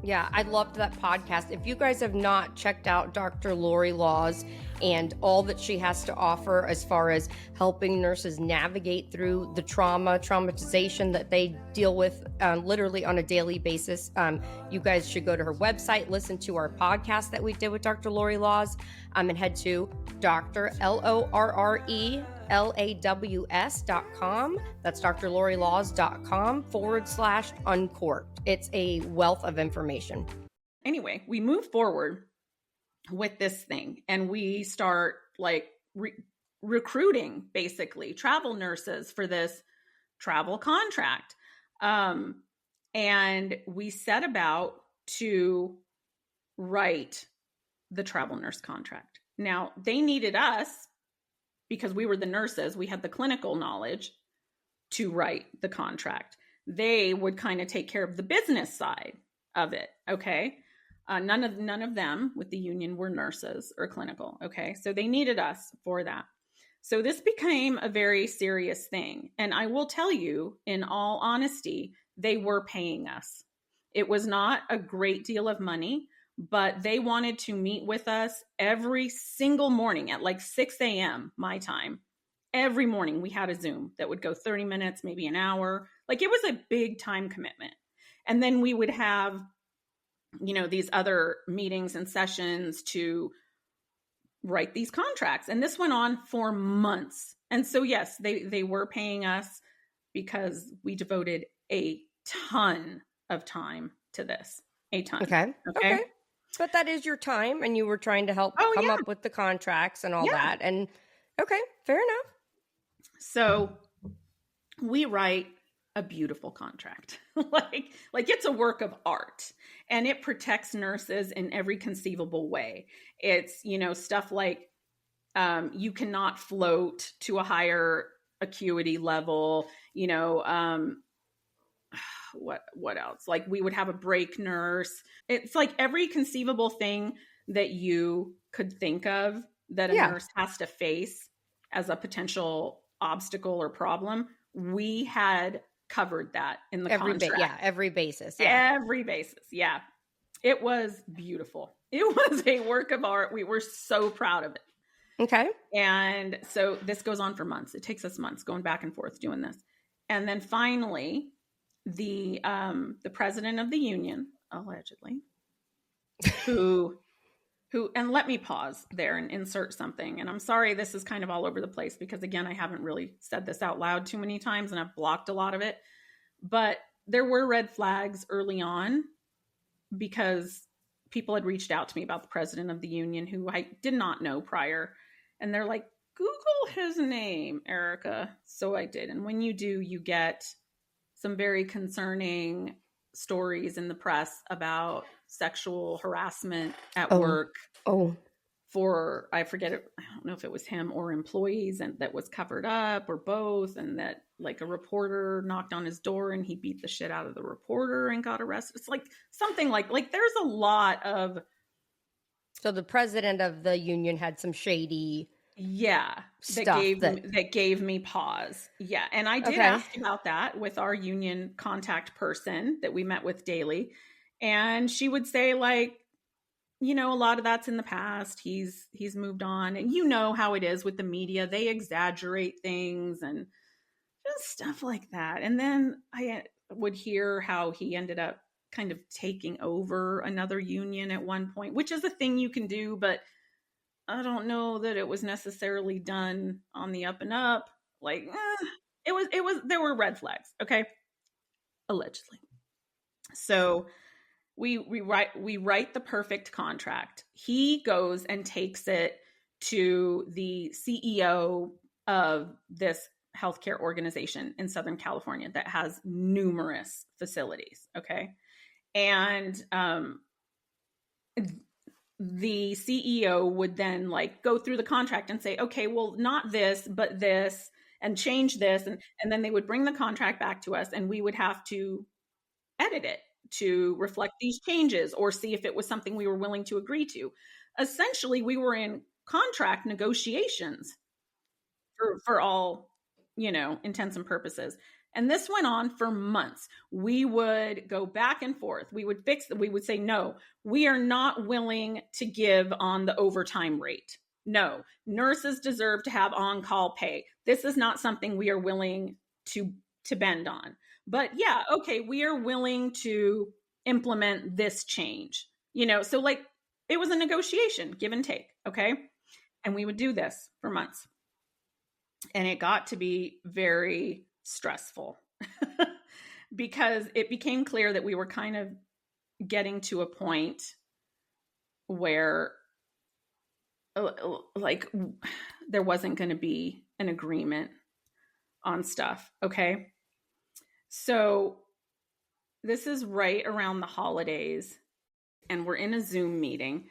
Yeah, I loved that podcast. If you guys have not checked out Dr. Lori Laws and all that she has to offer as far as helping nurses navigate through the traumatization that they deal with literally on a daily basis, you guys should go to her website, listen to our podcast that we did with Dr. Lori Laws, and head to drlorelaws.com. That's drlorilaws.com/uncorked. It's a wealth of information. Anyway, we move forward with this thing and we start like recruiting basically travel nurses for this travel contract. And we set about to write the travel nurse contract. Now, they needed us because we were the nurses. We had the clinical knowledge to write the contract. They would kind of take care of the business side of it. Okay. None of them with the union were nurses or clinical. Okay. So they needed us for that. So this became a very serious thing. And I will tell you, in all honesty, they were paying us. It was not a great deal of money, but they wanted to meet with us every single morning at like 6 a.m. my time. Every morning we had a Zoom that would go 30 minutes, maybe an hour. Like it was a big time commitment. And then we would have, these other meetings and sessions to write these contracts. And this went on for months. And so, yes, they were paying us because we devoted a ton of time to this. A ton. Okay. But that is your time, and you were trying to help come up with the contracts and all that. And okay, fair enough. So we write a beautiful contract. like it's a work of art, and it protects nurses in every conceivable way. It's, stuff like you cannot float to a higher acuity level, what else? Like we would have a break nurse. It's like every conceivable thing that you could think of that a nurse has to face as a potential obstacle or problem. We had covered that in the contract. Every basis. Yeah. It was beautiful. It was a work of art. We were so proud of it. Okay. And so this goes on for months. It takes us months going back and forth doing this. And then finally, the president of the union, allegedly, who, and let me pause there and insert something. And I'm sorry, this is kind of all over the place because, again, I haven't really said this out loud too many times and I've blocked a lot of it. But there were red flags early on because people had reached out to me about the president of the union who I did not know prior. And they're like, Google his name, Erica. So I did. And when you do, you get some very concerning stories in the press about sexual harassment at work. For, I forget it, I don't know if it was him or employees, and that was covered up or both. And that like a reporter knocked on his door and he beat the shit out of the reporter and got arrested. It's like something like there's a lot of. So the president of the union had some shady that gave me pause. Yeah. And I did ask about that with our union contact person that we met with daily. And she would say like, a lot of that's in the past. He's moved on. And you know how it is with the media. They exaggerate things and just stuff like that. And then I would hear how he ended up kind of taking over another union at one point, which is a thing you can do, but I don't know that it was necessarily done on the up and up. Like there were red flags. Okay. Allegedly. So we write the perfect contract. He goes and takes it to the CEO of this healthcare organization in Southern California that has numerous facilities. Okay. And the CEO would then like go through the contract and say, okay, well, not this, but this, and change this. And then they would bring the contract back to us and we would have to edit it to reflect these changes or see if it was something we were willing to agree to. Essentially, we were in contract negotiations for all, intents and purposes. And this went on for months. We would go back and forth. We would say, no, we are not willing to give on the overtime rate. No, nurses deserve to have on-call pay. This is not something we are willing to bend on. But yeah, okay, we are willing to implement this change. So like it was a negotiation, give and take, okay? And we would do this for months. And it got to be very stressful because it became clear that we were kind of getting to a point where like there wasn't going to be an agreement on stuff. Okay. So this is right around the holidays and we're in a Zoom meeting,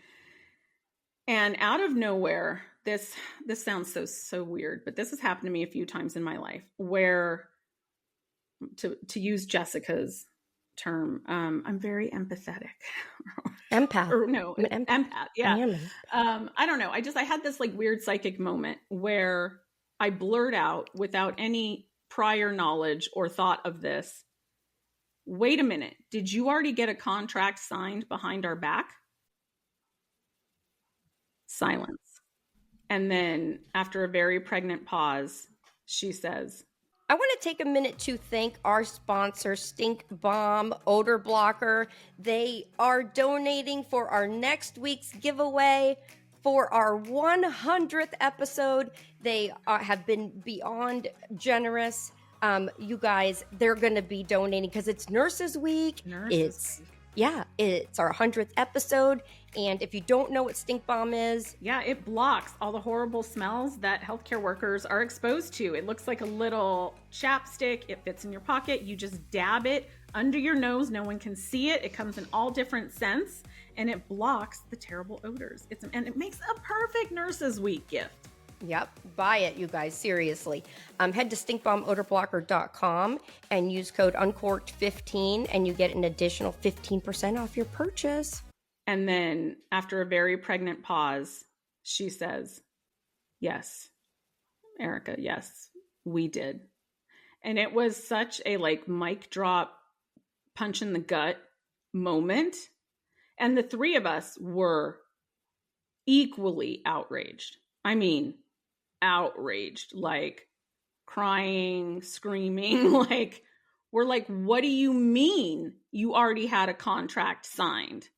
and out of nowhere, this sounds so weird, but this has happened to me a few times in my life where, to use Jessica's term, I'm very empathetic. Empath. Or no, empath. Yeah. I don't know. I had this like weird psychic moment where I blurt out without any prior knowledge or thought of this, wait a minute, did you already get a contract signed behind our back? Silence. And then after a very pregnant pause, she says, I want to take a minute to thank our sponsor, Stink Bomb Odor Blocker. They are donating for our next week's giveaway for our 100th episode. They have been beyond generous. You guys, they're going to be donating because it's Nurses Week. It's Yeah, it's our 100th episode. And if you don't know what stink bomb is, yeah, it blocks all the horrible smells that healthcare workers are exposed to. It looks like a little chapstick. It fits in your pocket. You just dab it under your nose. No one can see it. It comes in all different scents, and it blocks the terrible odors. And it makes a perfect Nurses Week gift. Yep, buy it, you guys, seriously. Head to stinkbombodor.com and use code uncorked15, and you get an additional 15% off your purchase. And then after a very pregnant pause, she says, yes, Erica, yes, we did. And it was such a mic drop, punch in the gut moment. And the three of us were equally outraged. I mean, outraged, crying, screaming, we're like, what do you mean you already had a contract signed?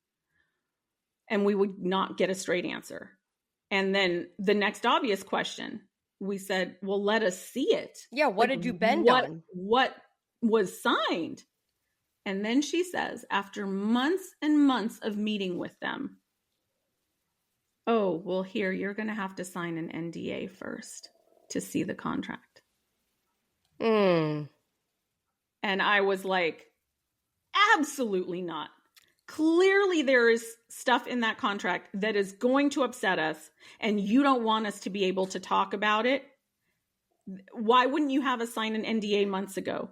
And we would not get a straight answer. And then the next obvious question, we said, well, let us see it. Yeah, what did you bend on? What was signed? And then she says, after months and months of meeting with them, oh, well, here, you're going to have to sign an NDA first to see the contract. And I was like, absolutely not. Clearly, there is stuff in that contract that is going to upset us, and you don't want us to be able to talk about it. Why wouldn't you have us sign an NDA months ago?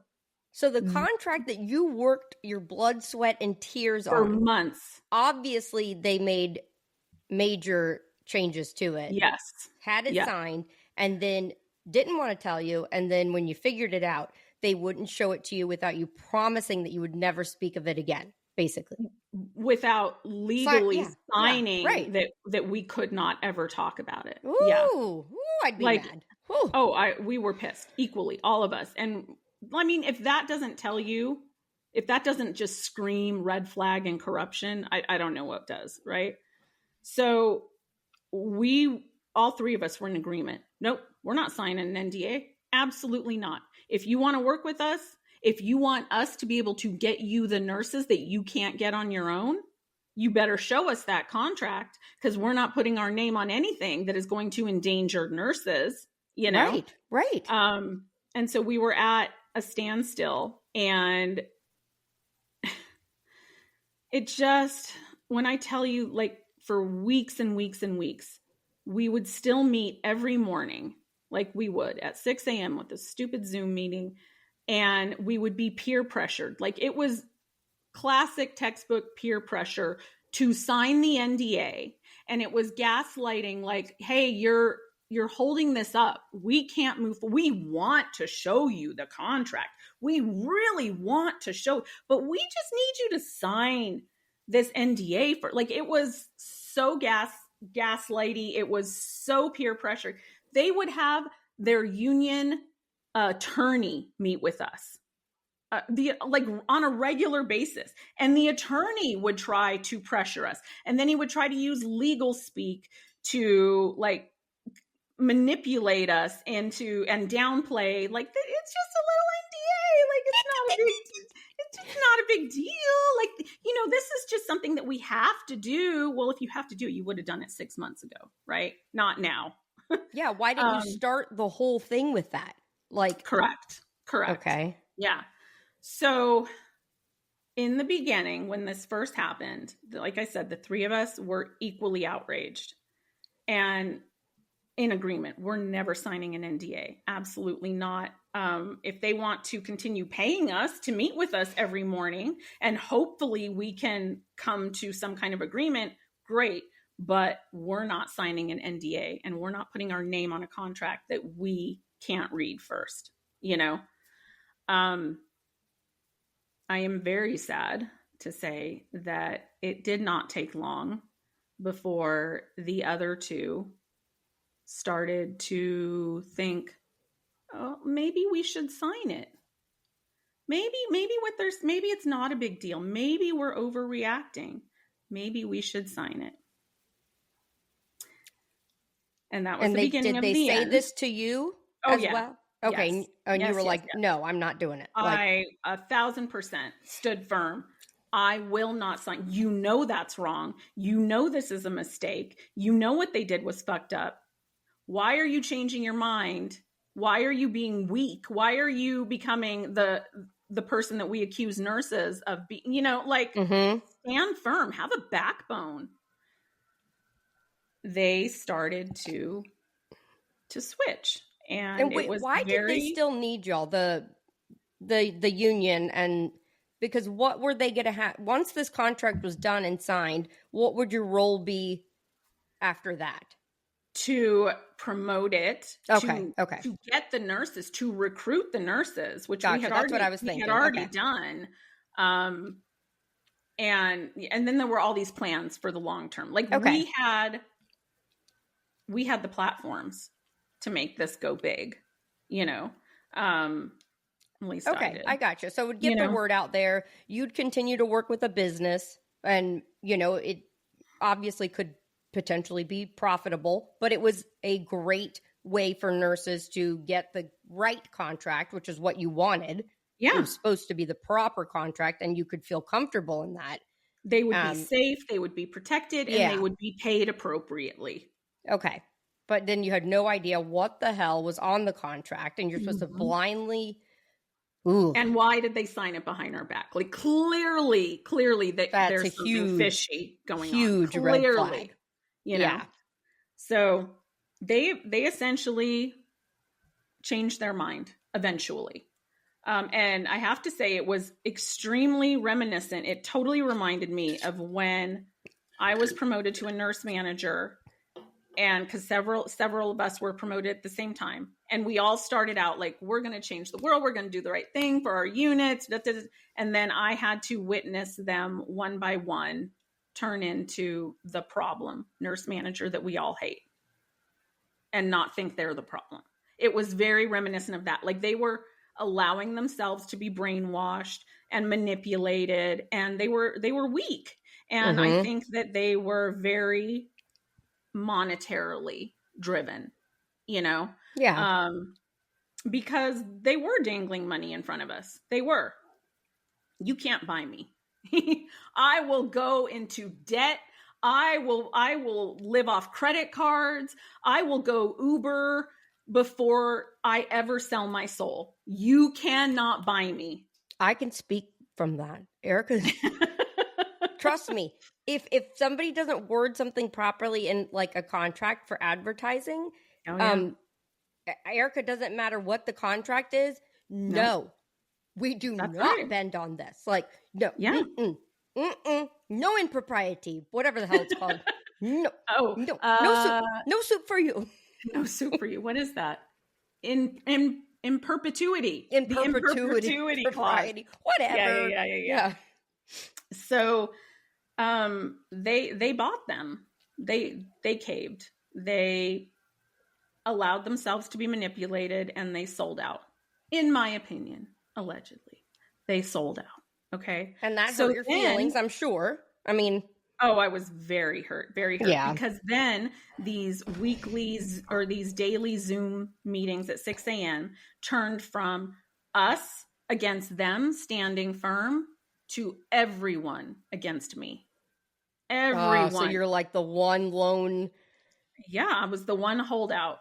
So the contract that you worked your blood, sweat, and tears for on. Months. Obviously, they made major changes to it. Yes. Had it signed, and then didn't want to tell you. And then when you figured it out, they wouldn't show it to you without you promising that you would never speak of it again, basically. Without legally signing right. that we could not ever talk about it. Ooh, I'd be mad. Ooh. Oh, we were pissed equally, all of us. And I mean, if that doesn't tell you, if that doesn't just scream red flag and corruption, I don't know what does, right? So all three of us were in agreement. Nope, we're not signing an NDA. Absolutely not. If you want to work with us, if you want us to be able to get you the nurses that you can't get on your own, you better show us that contract, because we're not putting our name on anything that is going to endanger nurses, you know? Right. And so we were at a standstill, and it just, when I tell you, for weeks and weeks and weeks, we would still meet every morning, like we would at 6 a.m. with a stupid Zoom meeting. And we would be peer pressured. It was classic textbook peer pressure to sign the NDA. And it was gaslighting, hey, you're holding this up. We can't move. We want to show you the contract. We really want to show, but we just need you to sign this NDA for, it was so gaslighty. It was so peer pressure. They would have their union attorney meet with us on a regular basis, and the attorney would try to pressure us, and then he would try to use legal speak to manipulate us and downplay it's just a little NDA, it's just not a big deal, this is just something that we have to do. Well, if you have to do it, you would have done it 6 months ago, right? Not now. Yeah, why didn't you start the whole thing with that? Correct. Okay. Yeah. So in the beginning, when this first happened, like I said, the three of us were equally outraged and in agreement. We're never signing an NDA. Absolutely not. If they want to continue paying us to meet with us every morning, and hopefully we can come to some kind of agreement, great. But we're not signing an NDA, and we're not putting our name on a contract that we can't read first, I am very sad to say that it did not take long before the other two started to think, oh, maybe we should sign it. Maybe it's not a big deal. Maybe we're overreacting. Maybe we should sign it. And that was the beginning of the end. Did they say this to you as well? Okay. Yes. And yes, you were yes, like, yes. No, I'm not doing it. I 1,000% stood firm. I will not sign. You know that's wrong. You know this is a mistake. You know what they did was fucked up. Why are you changing your mind? Why are you being weak? Why are you becoming the person that we accuse nurses of being, stand firm, have a backbone. They started to switch. And wait, it was why did they still need y'all, the union? And because what were they going to have once this contract was done and signed? What would your role be after that? To promote it, to get the nurses, to recruit the nurses, which gotcha, we had that's already, what I was thinking. We had already done. And then there were all these plans for the long term. Like we had the platforms to make this go big, at least I gotcha. So it would get the word out there. You'd continue to work with a business, and it obviously could potentially be profitable, but it was a great way for nurses to get the right contract, which is what you wanted. Yeah. It was supposed to be the proper contract, and you could feel comfortable in that. They would be safe, they would be protected, and they would be paid appropriately. Okay. But then you had no idea what the hell was on the contract, and you're supposed to blindly... Ooh. And why did they sign it behind our back? Like clearly that there's something fishy going on. Huge red flag. So they essentially changed their mind eventually. And I have to say it was extremely reminiscent. It totally reminded me of when I was promoted to a nurse manager, and because several of us were promoted at the same time, and we all started out like, we're going to change the world. We're going to do the right thing for our units. And then I had to witness them one by one turn into the problem nurse manager that we all hate and not think they're the problem. It was very reminiscent of that. Like they were allowing themselves to be brainwashed and manipulated, and they were weak. And I think that they were very monetarily driven, because they were dangling money in front of us. They were. You can't buy me. I will go into debt. I will live off credit cards. I will go Uber before I ever sell my soul. You cannot buy me. I can speak from that, Erica. Trust me. If somebody doesn't word something properly in like a contract for advertising, Erica, doesn't matter what the contract is. No, we do not bend on this. Like, no, no impropriety, whatever the hell it's called. No, no soup for you. No soup for you. What is that? In perpetuity. In perpetuity clause. Whatever. Yeah. So, they bought them. They caved. They allowed themselves to be manipulated, and they sold out. In my opinion, allegedly, they sold out. Okay. And that hurt your feelings, I'm sure. I mean, I was very hurt, because then these weeklies or these daily Zoom meetings at 6 a.m. turned from us against them standing firm to everyone against me. Everyone. So you're like the one lone. Yeah, I was the one holdout.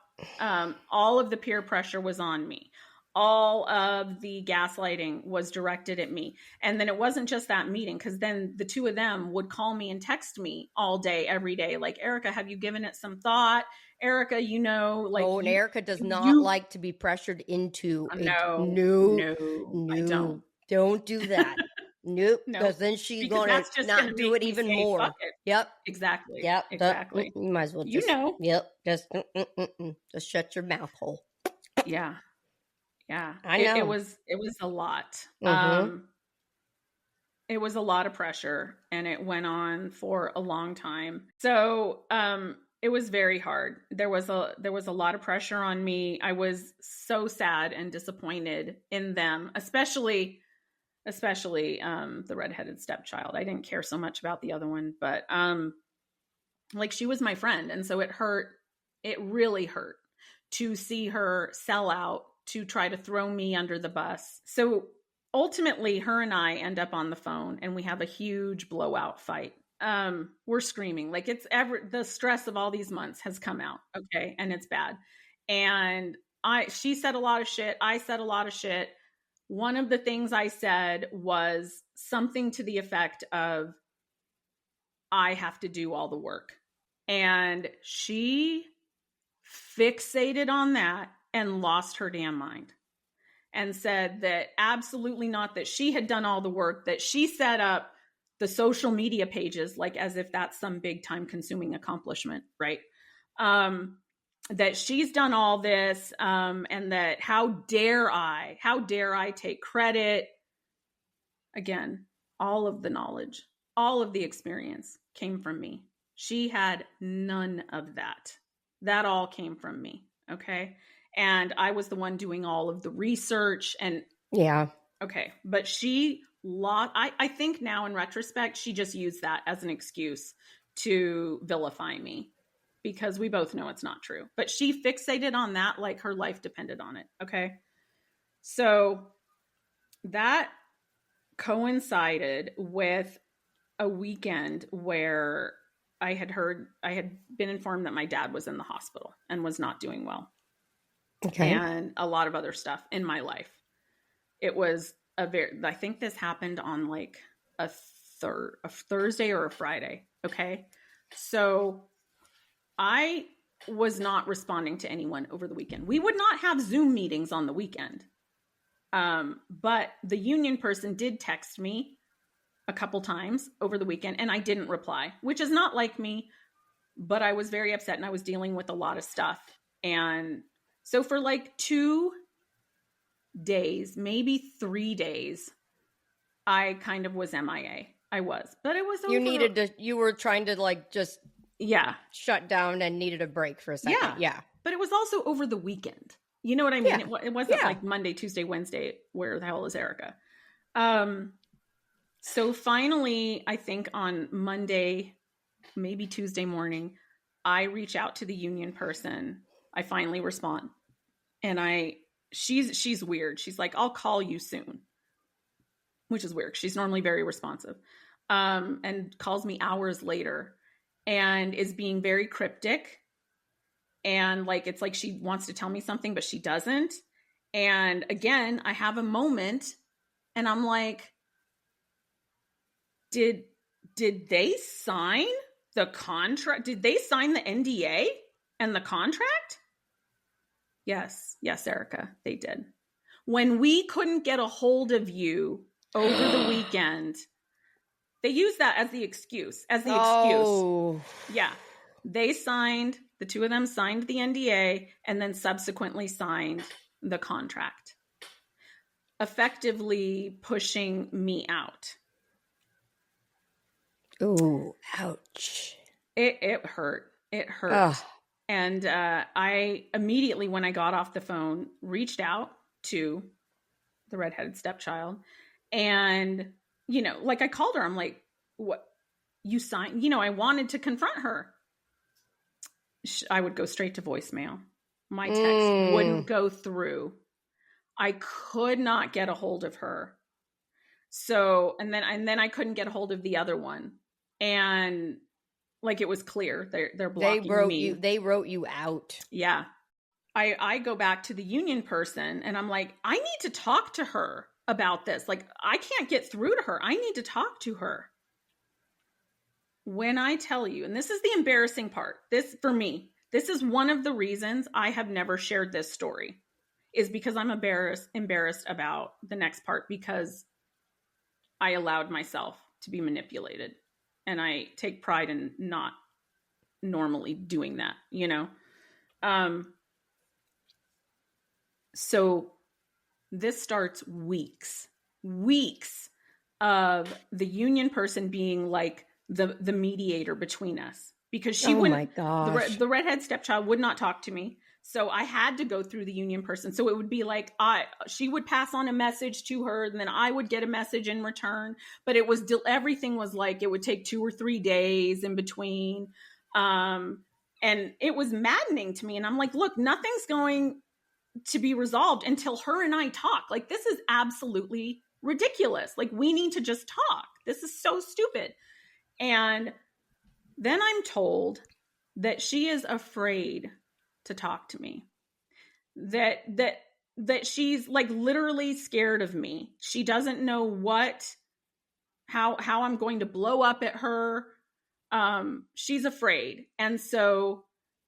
All of the peer pressure was on me. All of the gaslighting was directed at me. And then it wasn't just that meeting, because then the two of them would call me and text me all day, every day. Like, Erica, have you given it some thought? Erica, and Erica does not like to be pressured into. No, I don't. Don't do that. Nope. Because then she's going to not do it even more. Yep. Exactly. Yep. Exactly. You might as well just, Yep. Just shut your mouth hole. Yeah. Yeah. I know. It was a lot. It was a lot of pressure, and it went on for a long time. So, it was very hard. There was a lot of pressure on me. I was so sad and disappointed in them, especially the redheaded stepchild. I didn't care so much about the other one, but she was my friend, and so it hurt. It really hurt to see her sell out to try to throw me under the bus. So ultimately, her and I end up on the phone and we have a huge blowout fight. We're screaming like the stress of all these months has come out. Okay. And it's bad. And she said a lot of shit. I said a lot of shit. One of the things I said was something to the effect of, I have to do all the work. And she fixated on that and lost her damn mind and said that absolutely not, that she had done all the work, that she set up the social media pages, like as if that's some big time consuming accomplishment, right? That she's done all this, and that how dare I take credit. Again, all of the knowledge, all of the experience came from me. She had none of that. That all came from me. Okay. And I was the one doing all of the research and yeah. Okay. But I think now in retrospect, she just used that as an excuse to vilify me, because we both know it's not true. But she fixated on that like her life depended on it. Okay. So that coincided with a weekend where I had been informed that my dad was in the hospital and was not doing well. Okay. And a lot of other stuff in my life. It was I think this happened on like a Thursday or a Friday. Okay. So I was not responding to anyone over the weekend. We would not have Zoom meetings on the weekend. But the union person did text me a couple times over the weekend and I didn't reply, which is not like me, but I was very upset and I was dealing with a lot of stuff. And so for like 2 days, maybe 3 days, I kind of was MIA. I was, but it was over. You were trying to like just shut down and needed a break for a second. Yeah. But it was also over the weekend. You know what I mean? It wasn't like Monday, Tuesday, Wednesday. Where the hell is Erica? So finally, I think on Monday, maybe Tuesday morning, I reach out to the union person. I finally respond. And she's weird. She's like, I'll call you soon, which is weird. She's normally very responsive. And calls me hours later and is being very cryptic. And like, it's like she wants to tell me something, but she doesn't. And again, I have a moment and I'm like, did they sign the contract? Did they sign the NDA and the contract? Yes, Erica, they did. When we couldn't get a hold of you over the weekend, they used that as the excuse. Yeah. The two of them signed the NDA and then subsequently signed the contract, effectively pushing me out. Ooh, ouch. It hurt. It hurt. Ugh. And I immediately, when I got off the phone, reached out to the redheaded stepchild. And, like I called her. I'm like, what? You signed? I wanted to confront her. I would go straight to voicemail. My text wouldn't go through. I could not get a hold of her. So, and then I couldn't get a hold of the other one. And like, it was clear they're blocking me. They wrote you out. Yeah. I go back to the union person and I'm like, I need to talk to her about this. Like, I can't get through to her. I need to talk to her. When I tell you, and this is the embarrassing part, for me, this is one of the reasons I have never shared this story, is because I'm embarrassed about the next part, because I allowed myself to be manipulated. And I take pride in not normally doing that, So this starts weeks of the union person being like the mediator between us, because she wouldn't, the redhead stepchild would not talk to me. So I had to go through the union person. So it would be like, she would pass on a message to her and then I would get a message in return, but everything was like, it would take 2 or 3 days in between. And it was maddening to me. And I'm like, look, nothing's going to be resolved until her and I talk. Like, this is absolutely ridiculous. Like, we need to just talk. This is so stupid. And then I'm told that she is afraid to talk to me. That she's like literally scared of me. She doesn't know how I'm going to blow up at her. She's afraid. And so,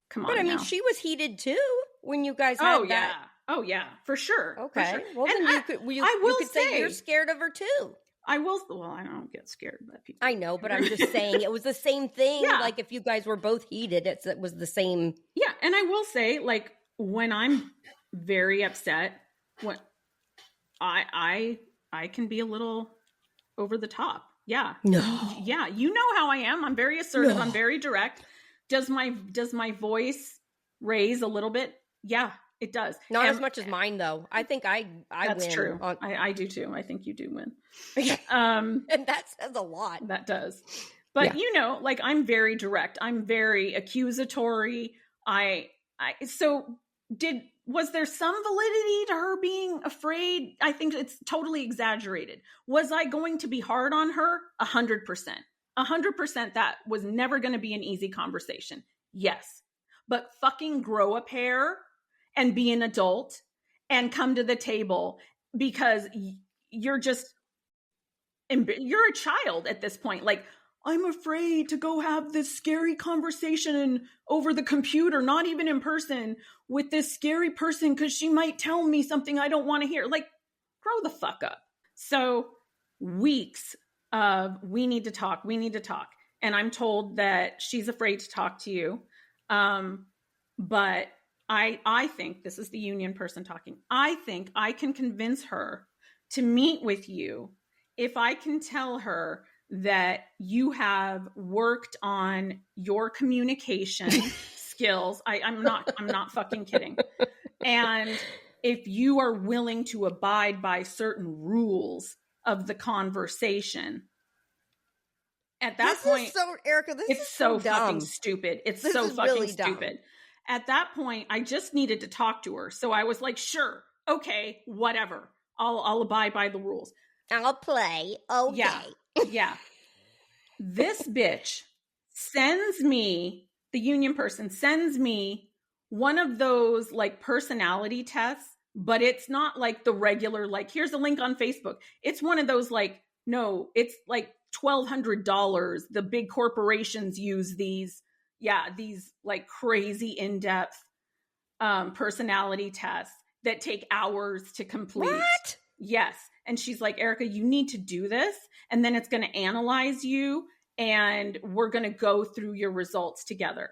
come on. But I mean, she was heated too when you guys had that. Oh yeah, for sure. Okay. For sure. Well, then you could say you're scared of her too. I don't get scared by people. I know, but I'm just saying it was the same thing. Yeah. Like if you guys were both heated, it was the same. Yeah. And I will say, like, when I'm very upset, when I can be a little over the top. Yeah. No. Yeah. You know how I am. I'm very assertive. No. I'm very direct. Does my voice raise a little bit? Yeah, it does. Not as much as mine, though. I think I that's win. True. I do too. I think you do win. And that says a lot. That does. But you know, like, I'm very direct. I'm very accusatory. Was there some validity to her being afraid? I think it's totally exaggerated. Was I going to be hard on her? 100%. 100% that was never going to be an easy conversation. Yes. But fucking grow a pair and be an adult and come to the table, because you're a child at this point. Like, I'm afraid to go have this scary conversation over the computer, not even in person, with this scary person because she might tell me something I don't want to hear. Like, grow the fuck up. So weeks of we need to talk. And I'm told that she's afraid to talk to you. But I think, this is the union person talking, I think I can convince her to meet with you if I can tell her that you have worked on your communication skills. I'm not fucking kidding. And if you are willing to abide by certain rules of the conversation, at that point, Erica, it's so fucking stupid. It's so fucking stupid. At that point, I just needed to talk to her. So I was like, sure, okay, whatever. I'll abide by the rules. I'll play. Okay. Yeah. This bitch sends me, the union person sends me one of those like personality tests, but it's not like the regular, like, here's a link on Facebook. It's one of those like, no, it's like $1,200. The big corporations use these. Yeah. These like crazy in-depth personality tests that take hours to complete. What? Yes. And she's like, Erica, you need to do this. And then it's going to analyze you. And we're going to go through your results together.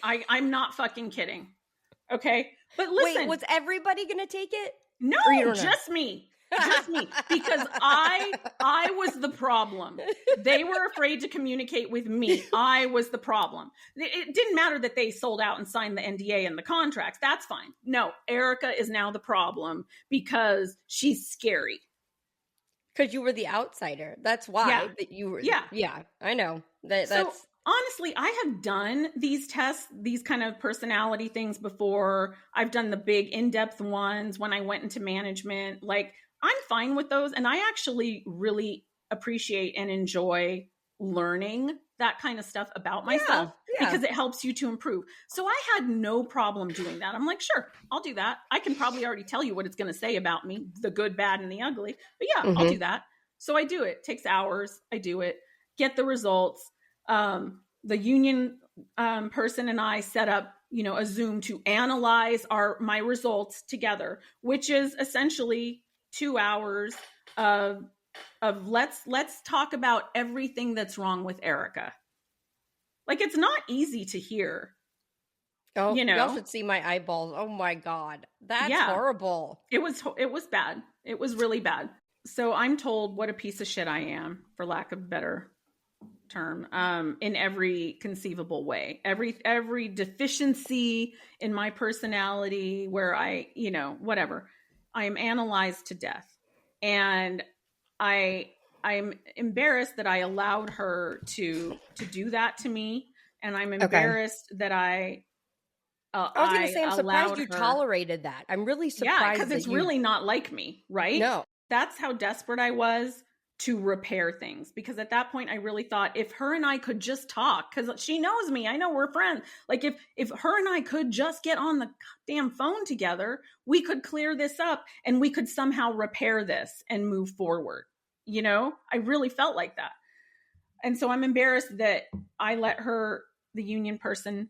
I'm not fucking kidding. Okay. But listen. Wait, was everybody going to take it? No, just me. Just me. Because I was the problem. They were afraid to communicate with me. I was the problem. It didn't matter that they sold out and signed the NDA and the contracts. That's fine. No, Erica is now the problem because she's scary. Because you were the outsider. That's why that you were. Yeah, I know. That's honestly, I have done these tests, these kind of personality things before. I've done the big in-depth ones when I went into management. Like, I'm fine with those. And I actually really appreciate and enjoy learning that kind of stuff about myself because it helps you to improve. So I had no problem doing that. I'm like, sure, I'll do that. I can probably already tell you what it's going to say about me, the good, bad, and the ugly. But I'll do that. So I do it. It takes hours. I do it. Get the results. The union person and I set up, a Zoom to analyze my results together, which is essentially 2 hours of let's talk about everything that's wrong with Erica. Like, it's not easy to hear. Oh, y'all should see my eyeballs. Oh my God. That's horrible. It was bad. It was really bad. So I'm told what a piece of shit I am, for lack of a better term, in every conceivable way. Every deficiency in my personality where I, whatever. I am analyzed to death. And I'm embarrassed that I allowed her to do that to me. And I'm embarrassed that I was going to say, I'm surprised you tolerated that. I'm really surprised. Yeah, because it's really not like me, right? No. that's how desperate I was to repair things. Because at that point, I really thought if her and I could just talk, because she knows me, I know we're friends. Like if her and I could just get on the damn phone together, we could clear this up and we could somehow repair this and move forward. You know, I really felt like that. And so I'm embarrassed that I let her, the union person,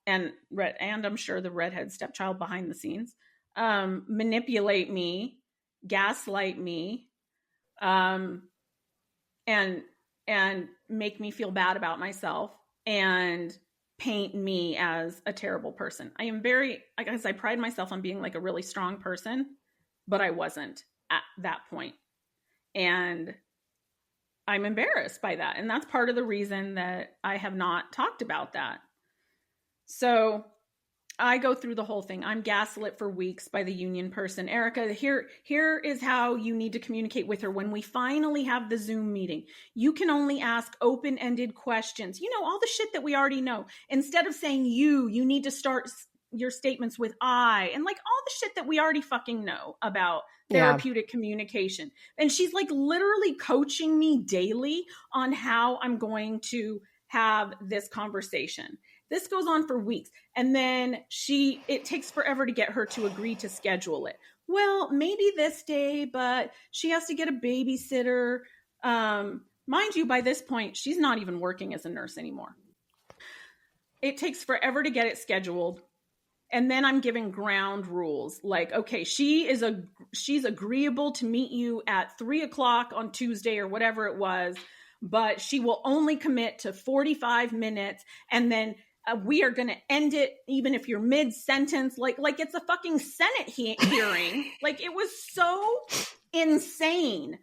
and I'm sure the redhead stepchild behind the scenes, manipulate me, gaslight me, and make me feel bad about myself and paint me as a terrible person. I am very, I guess I pride myself on being like a really strong person, but I wasn't at that point. And I'm embarrassed by that. And that's part of the reason that I have not talked about that. So I go through the whole thing. I'm gaslit for weeks by the union person. Erica, here is how you need to communicate with her when we finally have the Zoom meeting. You can only ask open-ended questions. You know, all the shit that we already know. Instead of saying you need to start your statements with I, and like all the shit that we already fucking know about therapeutic communication. And she's like literally coaching me daily on how I'm going to have this conversation. This goes on for weeks. And then it takes forever to get her to agree to schedule it. Well, maybe this day, but she has to get a babysitter. Mind you, by this point, she's not even working as a nurse anymore. It takes forever to get it scheduled. And then I'm giving ground rules. Like, okay, she's agreeable to meet you at 3:00 on Tuesday or whatever it was, but she will only commit to 45 minutes. And then we are going to end it even if you're mid-sentence, like it's a fucking Senate hearing. Like it was so insane.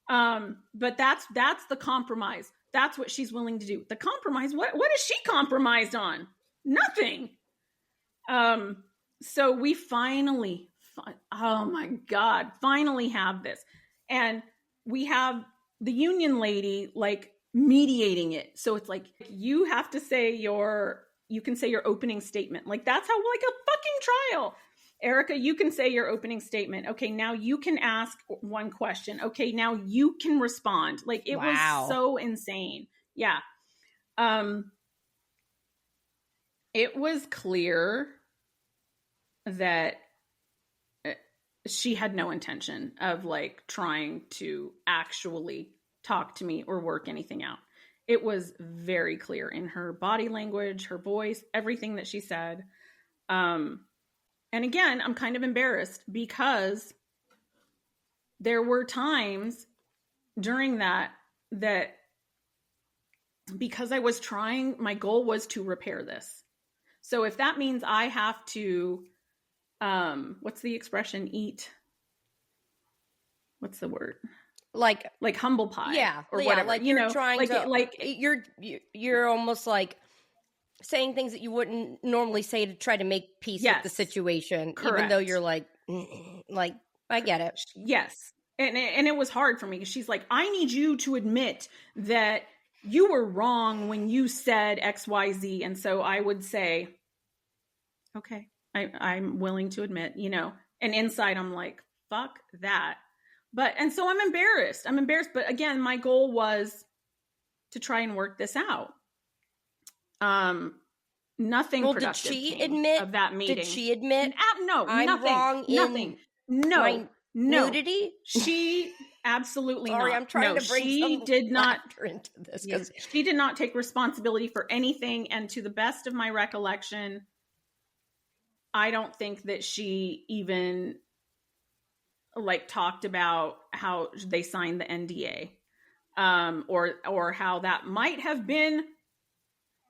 But that's the compromise. That's what she's willing to do. The compromise, what is she compromised on? Nothing. So we finally, oh my God, finally have this. And we have the union lady like mediating it. So it's like, you have to say you can say your opening statement. Like that's how, like a fucking trial. Erica, you can say your opening statement. Okay, now you can ask one question. Okay, now you can respond. Like it was so insane. Yeah. It was clear that she had no intention of like trying to actually talk to me or work anything out. It was very clear in her body language, her voice, everything that she said. And again, I'm kind of embarrassed because there were times during that because I was trying, my goal was to repair this. So if that means I have to, what's the expression? What's the word? Like humble pie, or whatever. Like you're trying to, you're almost like saying things that you wouldn't normally say to try to make peace with the situation. Correct. Even though you're like I get it. Yes, and it was hard for me because she's like, I need you to admit that you were wrong when you said X, Y, Z, and so I would say, okay, I'm willing to admit, and inside I'm like, fuck that. And so I'm embarrassed, but again, my goal was to try and work this out. Nothing productive did she admit of that meeting. Did she admit? No, I'm nothing, wrong nothing. No, nudity? She absolutely Sorry, not. I'm trying to bring she did not into this because she did not take responsibility for anything. And to the best of my recollection, I don't think that she even like talked about how they signed the NDA, or how that might have been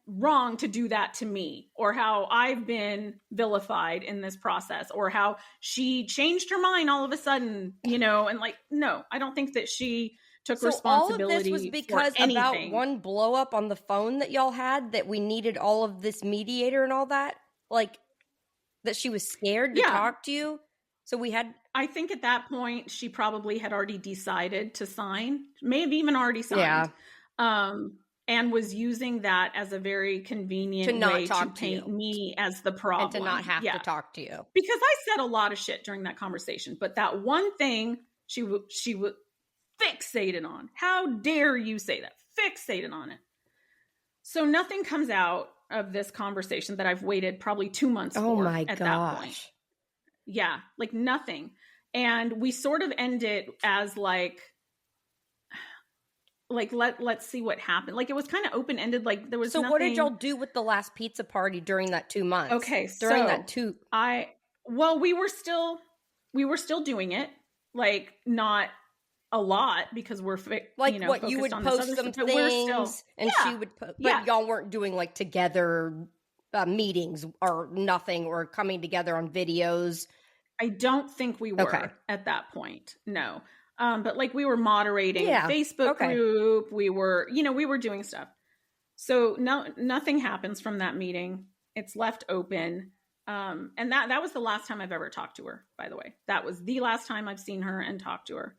wrong to do that to me, or how I've been vilified in this process, or how she changed her mind all of a sudden, and like, no, I don't think that she took responsibility. All of this was because about one blow up on the phone that y'all had, that we needed all of this mediator and all that, like that she was scared to talk to you. So we had, I think at that point she probably had already decided to sign, maybe even already signed. And was using that as a very convenient way to paint me as the problem. And to not have to talk to you. Because I said a lot of shit during that conversation. But that one thing She was fixated on. How dare you say that? Fixated on it. So nothing comes out of this conversation that I've waited probably 2 months for at that point. Yeah, like nothing. And we sort of end it as like let's see what happened. Like it was kind of open-ended. Like there was So nothing. What did y'all do with the last pizza party during that 2 months? Okay, during so that two. we were still doing it, like not a lot because we're like what you would post some things and she would post, but y'all weren't doing like together meetings or nothing or coming together on videos. I don't think we were at that point. No. But like we were moderating a Facebook group. We were, we were doing stuff. So nothing happens from that meeting. It's left open. And that was the last time I've ever talked to her, by the way. That was the last time I've seen her and talked to her.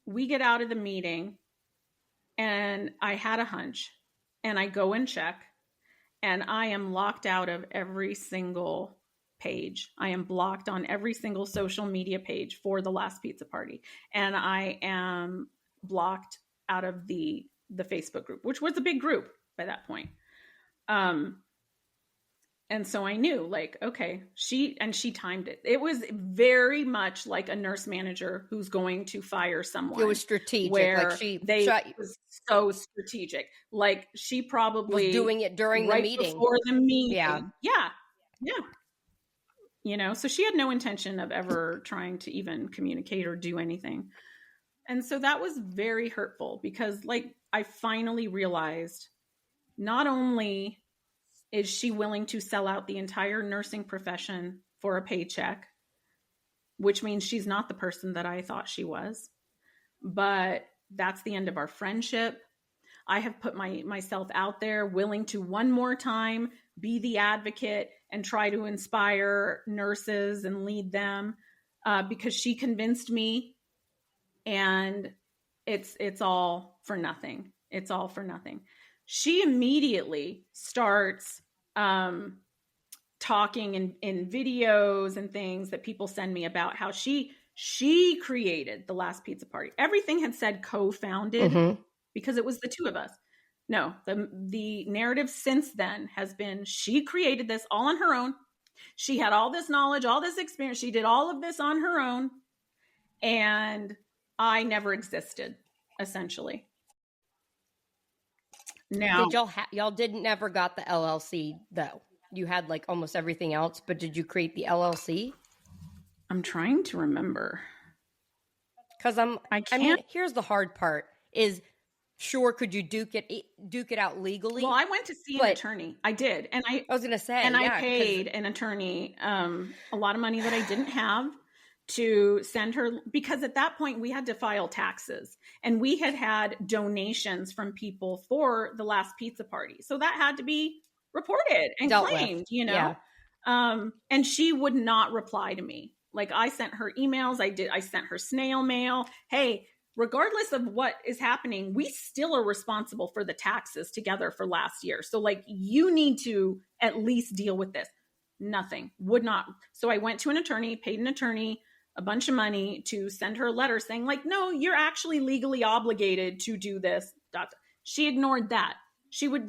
We get out of the meeting and I had a hunch and I go and check and I am locked out of every single page. I am blocked on every single social media page for the last pizza party. And I am blocked out of the Facebook group, which was a big group by that point. And so I knew like, okay, she timed it. It was very much like a nurse manager who's going to fire someone. It was strategic. Where it was so strategic. Like she probably was doing it during the meeting. Before the meeting. Yeah. So she had no intention of ever trying to even communicate or do anything. And so that was very hurtful because like I finally realized not only is she willing to sell out the entire nursing profession for a paycheck, which means she's not the person that I thought she was, but that's the end of our friendship. I have put myself out there willing to one more time be the advocate and try to inspire nurses and lead them because she convinced me, and it's all for nothing. It's all for nothing. She immediately starts talking in videos and things that people send me about how she created the last pizza party. Everything had said co-founded because it was the two of us. No, the narrative since then has been she created this all on her own. She had all this knowledge, all this experience. She did all of this on her own. And I never existed, essentially. Now, did y'all didn't never got the LLC though? You had like almost everything else, but did you create the LLC? I'm trying to remember. Because I mean, here's the hard part is, sure, could you duke it out legally? Well, I went to see an attorney. I did. And I was going to say, and I paid an attorney a lot of money that I didn't have to send her, because at that point we had to file taxes and we had donations from people for the last pizza party. So that had to be reported and claimed, and she would not reply to me. Like I sent her emails. I sent her snail mail. Hey, regardless of what is happening, we still are responsible for the taxes together for last year. So like, you need to at least deal with this. Nothing, would not. So I went to an attorney, paid an attorney a bunch of money to send her a letter saying like, no, you're actually legally obligated to do this. She ignored that. She would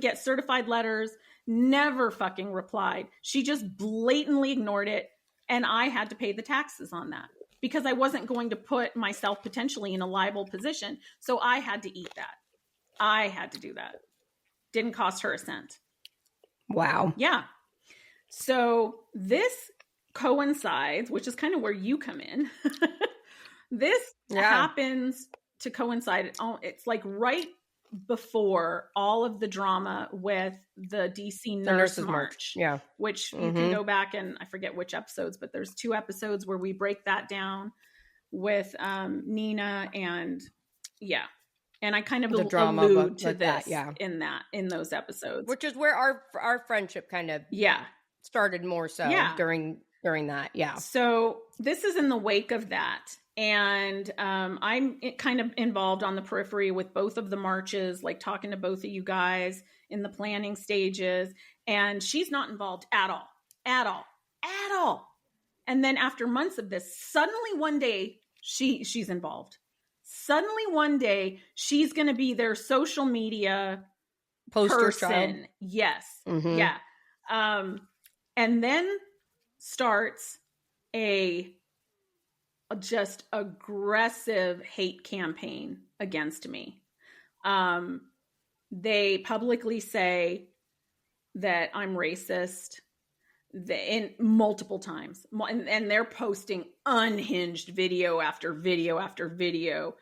get certified letters, never fucking replied. She just blatantly ignored it. And I had to pay the taxes on that because I wasn't going to put myself potentially in a liable position. So I had to eat that. I had to do that. Didn't cost her a cent. Wow. Yeah. So this coincides, which is kind of where you come in. This happens to coincide. It's like right before all of the drama with the DC Nurses March. Yeah. Which you can go back and I forget which episodes, but there's 2 episodes where we break that down with Nina and and I kind of the drama allude to this in those episodes, which is where our friendship kind of started more so during that. Yeah. So this is in the wake of that. And I'm kind of involved on the periphery with both of the marches, like talking to both of you guys in the planning stages. And she's not involved at all. And then after months of this, suddenly one day she's involved. Suddenly one day she's going to be their social media poster person. child. Yes. Mm-hmm. Yeah. And then starts a just aggressive hate campaign against me. They publicly say that I'm racist in multiple times. And they're posting unhinged video after video after video,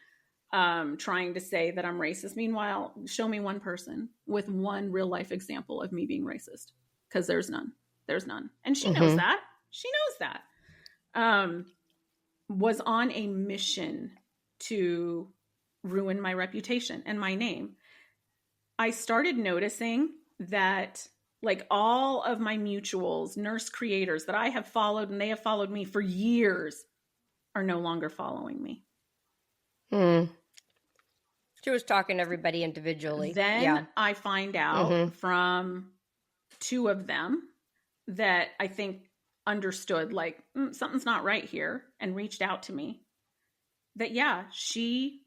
trying to say that I'm racist. Meanwhile, show me one person with one real life example of me being racist. Because there's none. There's none. And she knows that. She knows that. Was on a mission to ruin my reputation and my name. I started noticing that like all of my mutuals, nurse creators that I have followed and they have followed me for years are no longer following me. She was talking to everybody individually. Then I find out from two of them that I think understood like something's not right here and reached out to me. That she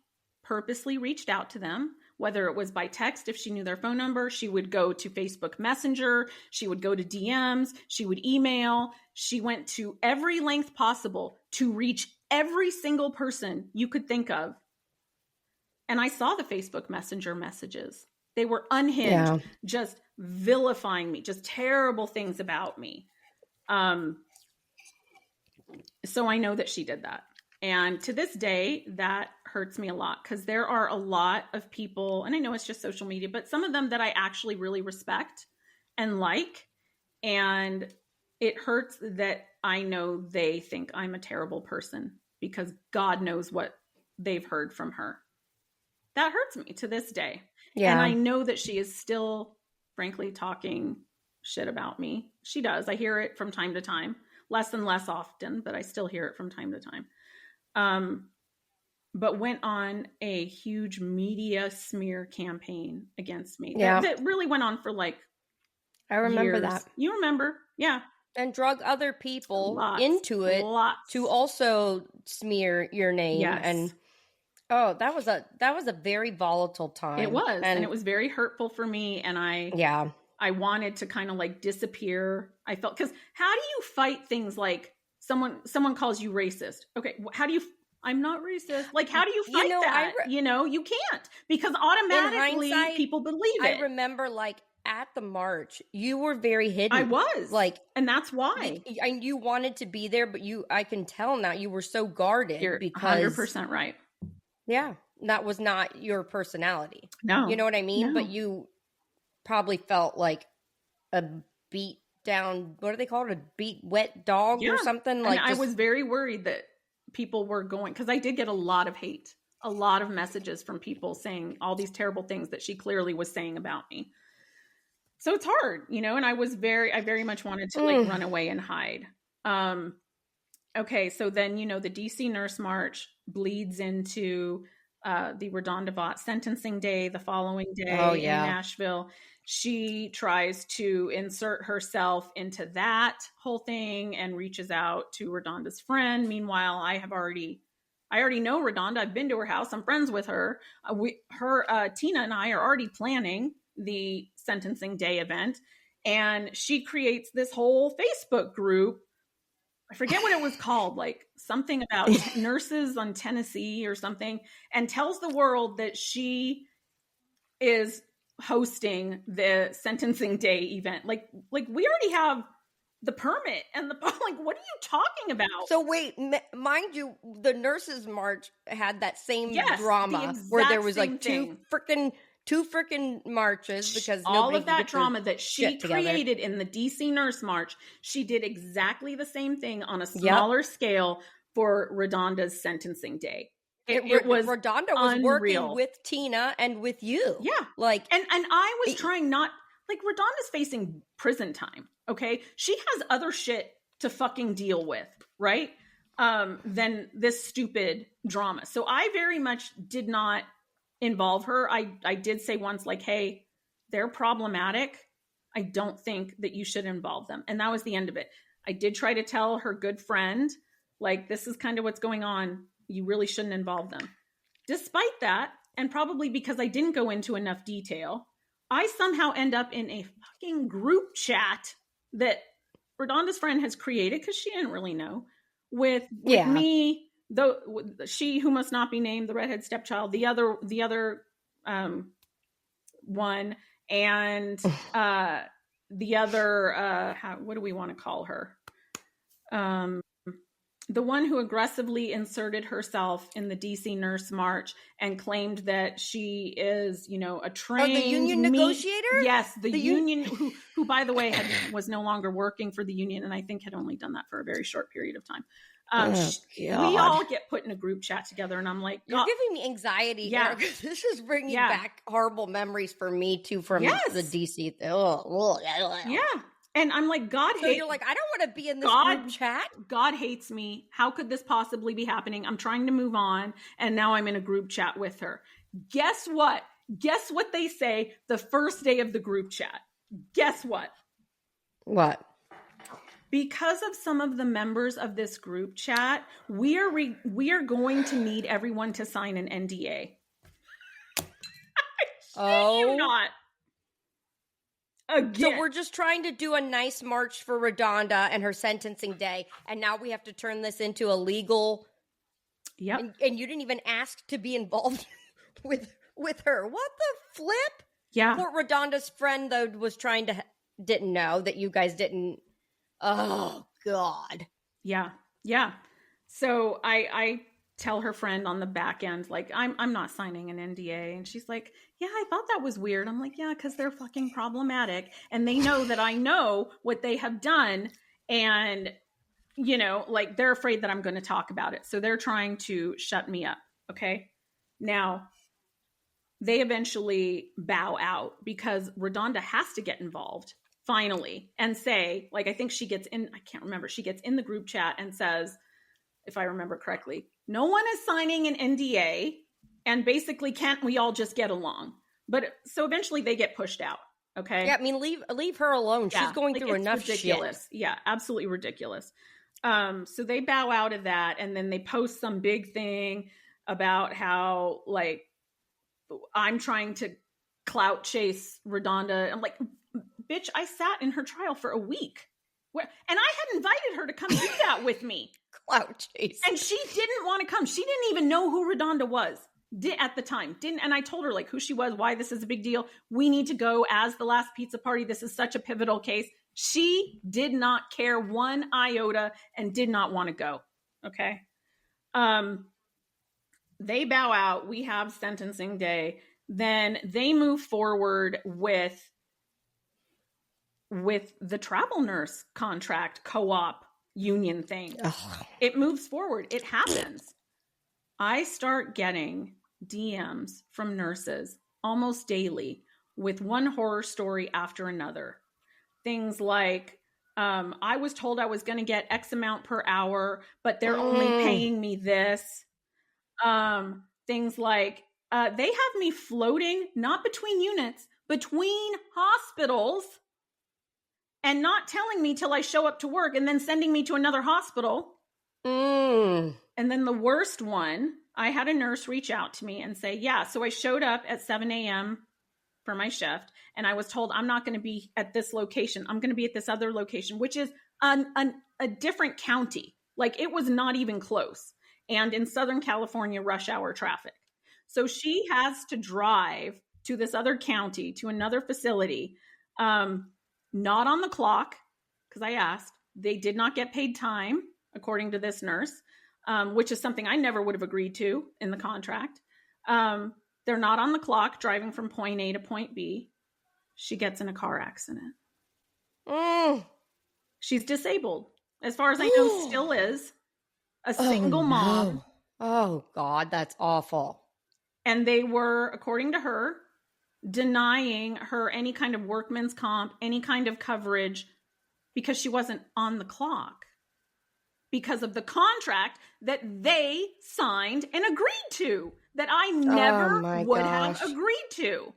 purposely reached out to them, whether it was by text, if she knew their phone number, she would go to Facebook Messenger, she would go to DMs, she would email. She went to every length possible to reach every single person you could think of. And I saw the Facebook Messenger messages. They were unhinged, just vilifying me, just terrible things about me. So I know that she did that. And to this day, that hurts me a lot because there are a lot of people, and I know it's just social media, but some of them that I actually really respect and like. And it hurts that I know they think I'm a terrible person because God knows what they've heard from her. That hurts me to this day. Yeah. And I know that she is still, frankly, talking shit about me. She does. I hear it from time to time, less and less often, but I still hear it from time to time. But went on a huge media smear campaign against me. That really went on for like I remember years. That. You remember. Yeah. And drug other people into it to also smear your name. Yes. And that was a very volatile time. It was. And it was very hurtful for me. And I wanted to kind of like disappear. I felt, because how do you fight things like someone calls you racist? Okay. How do you, I'm not racist. Like, how do you fight that? You can't, because automatically people believe it. I remember like at the march, you were very hidden. I was like, and that's why. And you wanted to be there, but I can tell now you were so guarded. You're because 100% right. Yeah. That was not your personality. No. You know what I mean? No. But you probably felt like a beat down, what do they call it? A beat wet dog or something. Like, and I was very worried that people were going, because I did get a lot of hate, a lot of messages from people saying all these terrible things that she clearly was saying about me. So it's hard, and I very much wanted to like run away and hide. Okay. So then, the DC Nurse March bleeds into the RaDonda sentencing day, the following day in Nashville. She tries to insert herself into that whole thing and reaches out to RaDonda's friend. Meanwhile, I already know RaDonda. I've been to her house. I'm friends with her. Tina and I are already planning the sentencing day event. And she creates this whole Facebook group. I forget what it was called, like something about nurses on Tennessee or something, and tells the world that she is hosting the sentencing day event. Like we already have the permit and the, like, what are you talking about? So wait, mind you, the Nurses March had that same drama where there was like two freaking marches because all of that drama that she created in the DC Nurse March, she did exactly the same thing on a smaller scale for RaDonda's sentencing day. It was RaDonda was working with Tina and with you. Yeah. Like, and I was trying not, like, RaDonda's facing prison time. Okay. She has other shit to fucking deal with. Right. Than this stupid drama. So I very much did not involve her. I did say once, like, hey, they're problematic. I don't think that you should involve them. And that was the end of it. I did try to tell her good friend, like, this is kind of what's going on. You really shouldn't involve them. Despite that, and probably because I didn't go into enough detail, I somehow end up in a fucking group chat that Redonda's friend has created, because she didn't really know, with me, she who must not be named, the redhead stepchild, the other one, and the other, what do we want to call her? The one who aggressively inserted herself in the DC Nurse March and claimed that she is, a trained the union negotiator? Yes, the union who, by the way, was no longer working for the union, and I think had only done that for a very short period of time. We all get put in a group chat together, and I'm like, you're giving me anxiety. Yeah, this is bringing back horrible memories for me too from the DC. Yeah. And I'm like, you're like, I don't want to be in this group chat. God hates me. How could this possibly be happening? I'm trying to move on, and now I'm in a group chat with her. Guess what? Guess what they say the first day of the group chat? Guess what? What? Because of some of the members of this group chat, we are going to need everyone to sign an NDA. You not. Again. So we're just trying to do a nice march for Redonda and her sentencing day, and now we have to turn this into a legal. Yep. And you didn't even ask to be involved with her. What the flip? Yeah. Poor Redonda's friend though didn't know that you guys didn't. Oh God. Yeah. Yeah. So I tell her friend on the back end, like, I'm not signing an NDA. And she's like, yeah, I thought that was weird. I'm like, yeah, because they're fucking problematic. And they know that I know what they have done. And, like, they're afraid that I'm going to talk about it. So they're trying to shut me up. Okay. Now, they eventually bow out because Redonda has to get involved finally and say, like, I think she gets in, I can't remember. She gets in the group chat and says, if I remember correctly, no one is signing an NDA, and basically, can't we all just get along? But so eventually they get pushed out. Okay. Yeah. I mean, leave her alone. Yeah, she's going through enough ridiculous shit. Yeah. Absolutely ridiculous. So they bow out of that, and then they post some big thing about how, like, I'm trying to clout chase Redonda. I'm like, bitch, I sat in her trial for a week. And I had invited her to come do that with me. Clout chase. And she didn't want to come. She didn't even know who Redonda was at the time. And I told her, like, who she was, why this is a big deal. We need to go as the last pizza party. This is such a pivotal case. She did not care one iota and did not want to go. Okay. They bow out. We have sentencing day. Then they move forward with the travel nurse contract co-op union thing. Ugh. It moves forward. It happens. I start getting DMs from nurses almost daily with one horror story after another. Things like, I was told I was going to get X amount per hour, but they're only paying me this. Things like, they have me floating, not between units, between hospitals, and not telling me till I show up to work and then sending me to another hospital. And then the worst one, I had a nurse reach out to me and say, yeah, so I showed up at 7 a.m. for my shift, and I was told I'm not going to be at this location. I'm going to be at this other location, which is a different county. Like, it was not even close. And in Southern California, rush hour traffic. So she has to drive to this other county, to another facility, not on the clock, because I asked. They did not get paid time, according to this nurse, which is something I never would have agreed to in the contract. They're not on the clock, driving from point A to point B. She gets in a car accident. She's disabled. As far as I know, still is. A single mom. Oh, God, that's awful. And they were, according to her, denying her any kind of workman's comp, any kind of coverage, because she wasn't on the clock, because of the contract that they signed and agreed to, that I never would have agreed to.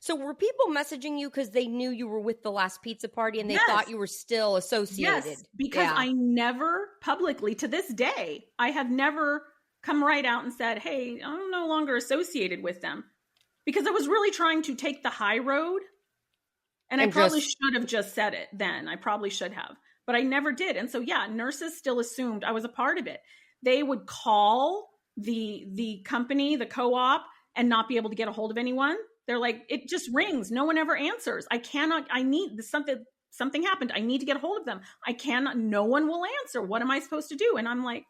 So were people messaging you because they knew you were with the last pizza party and they thought you were still associated? Yes, because I never publicly, to this day, I have never come right out and said, hey, I'm no longer associated with them, because I was really trying to take the high road. And I probably should have just said it then. I probably should have, but I never did. And so, nurses still assumed I was a part of it. They would call the company, the co-op, and not be able to get a hold of anyone. They're like, it just rings. No one ever answers. I need something happened. I need to get a hold of them. No one will answer. What am I supposed to do? And I'm like,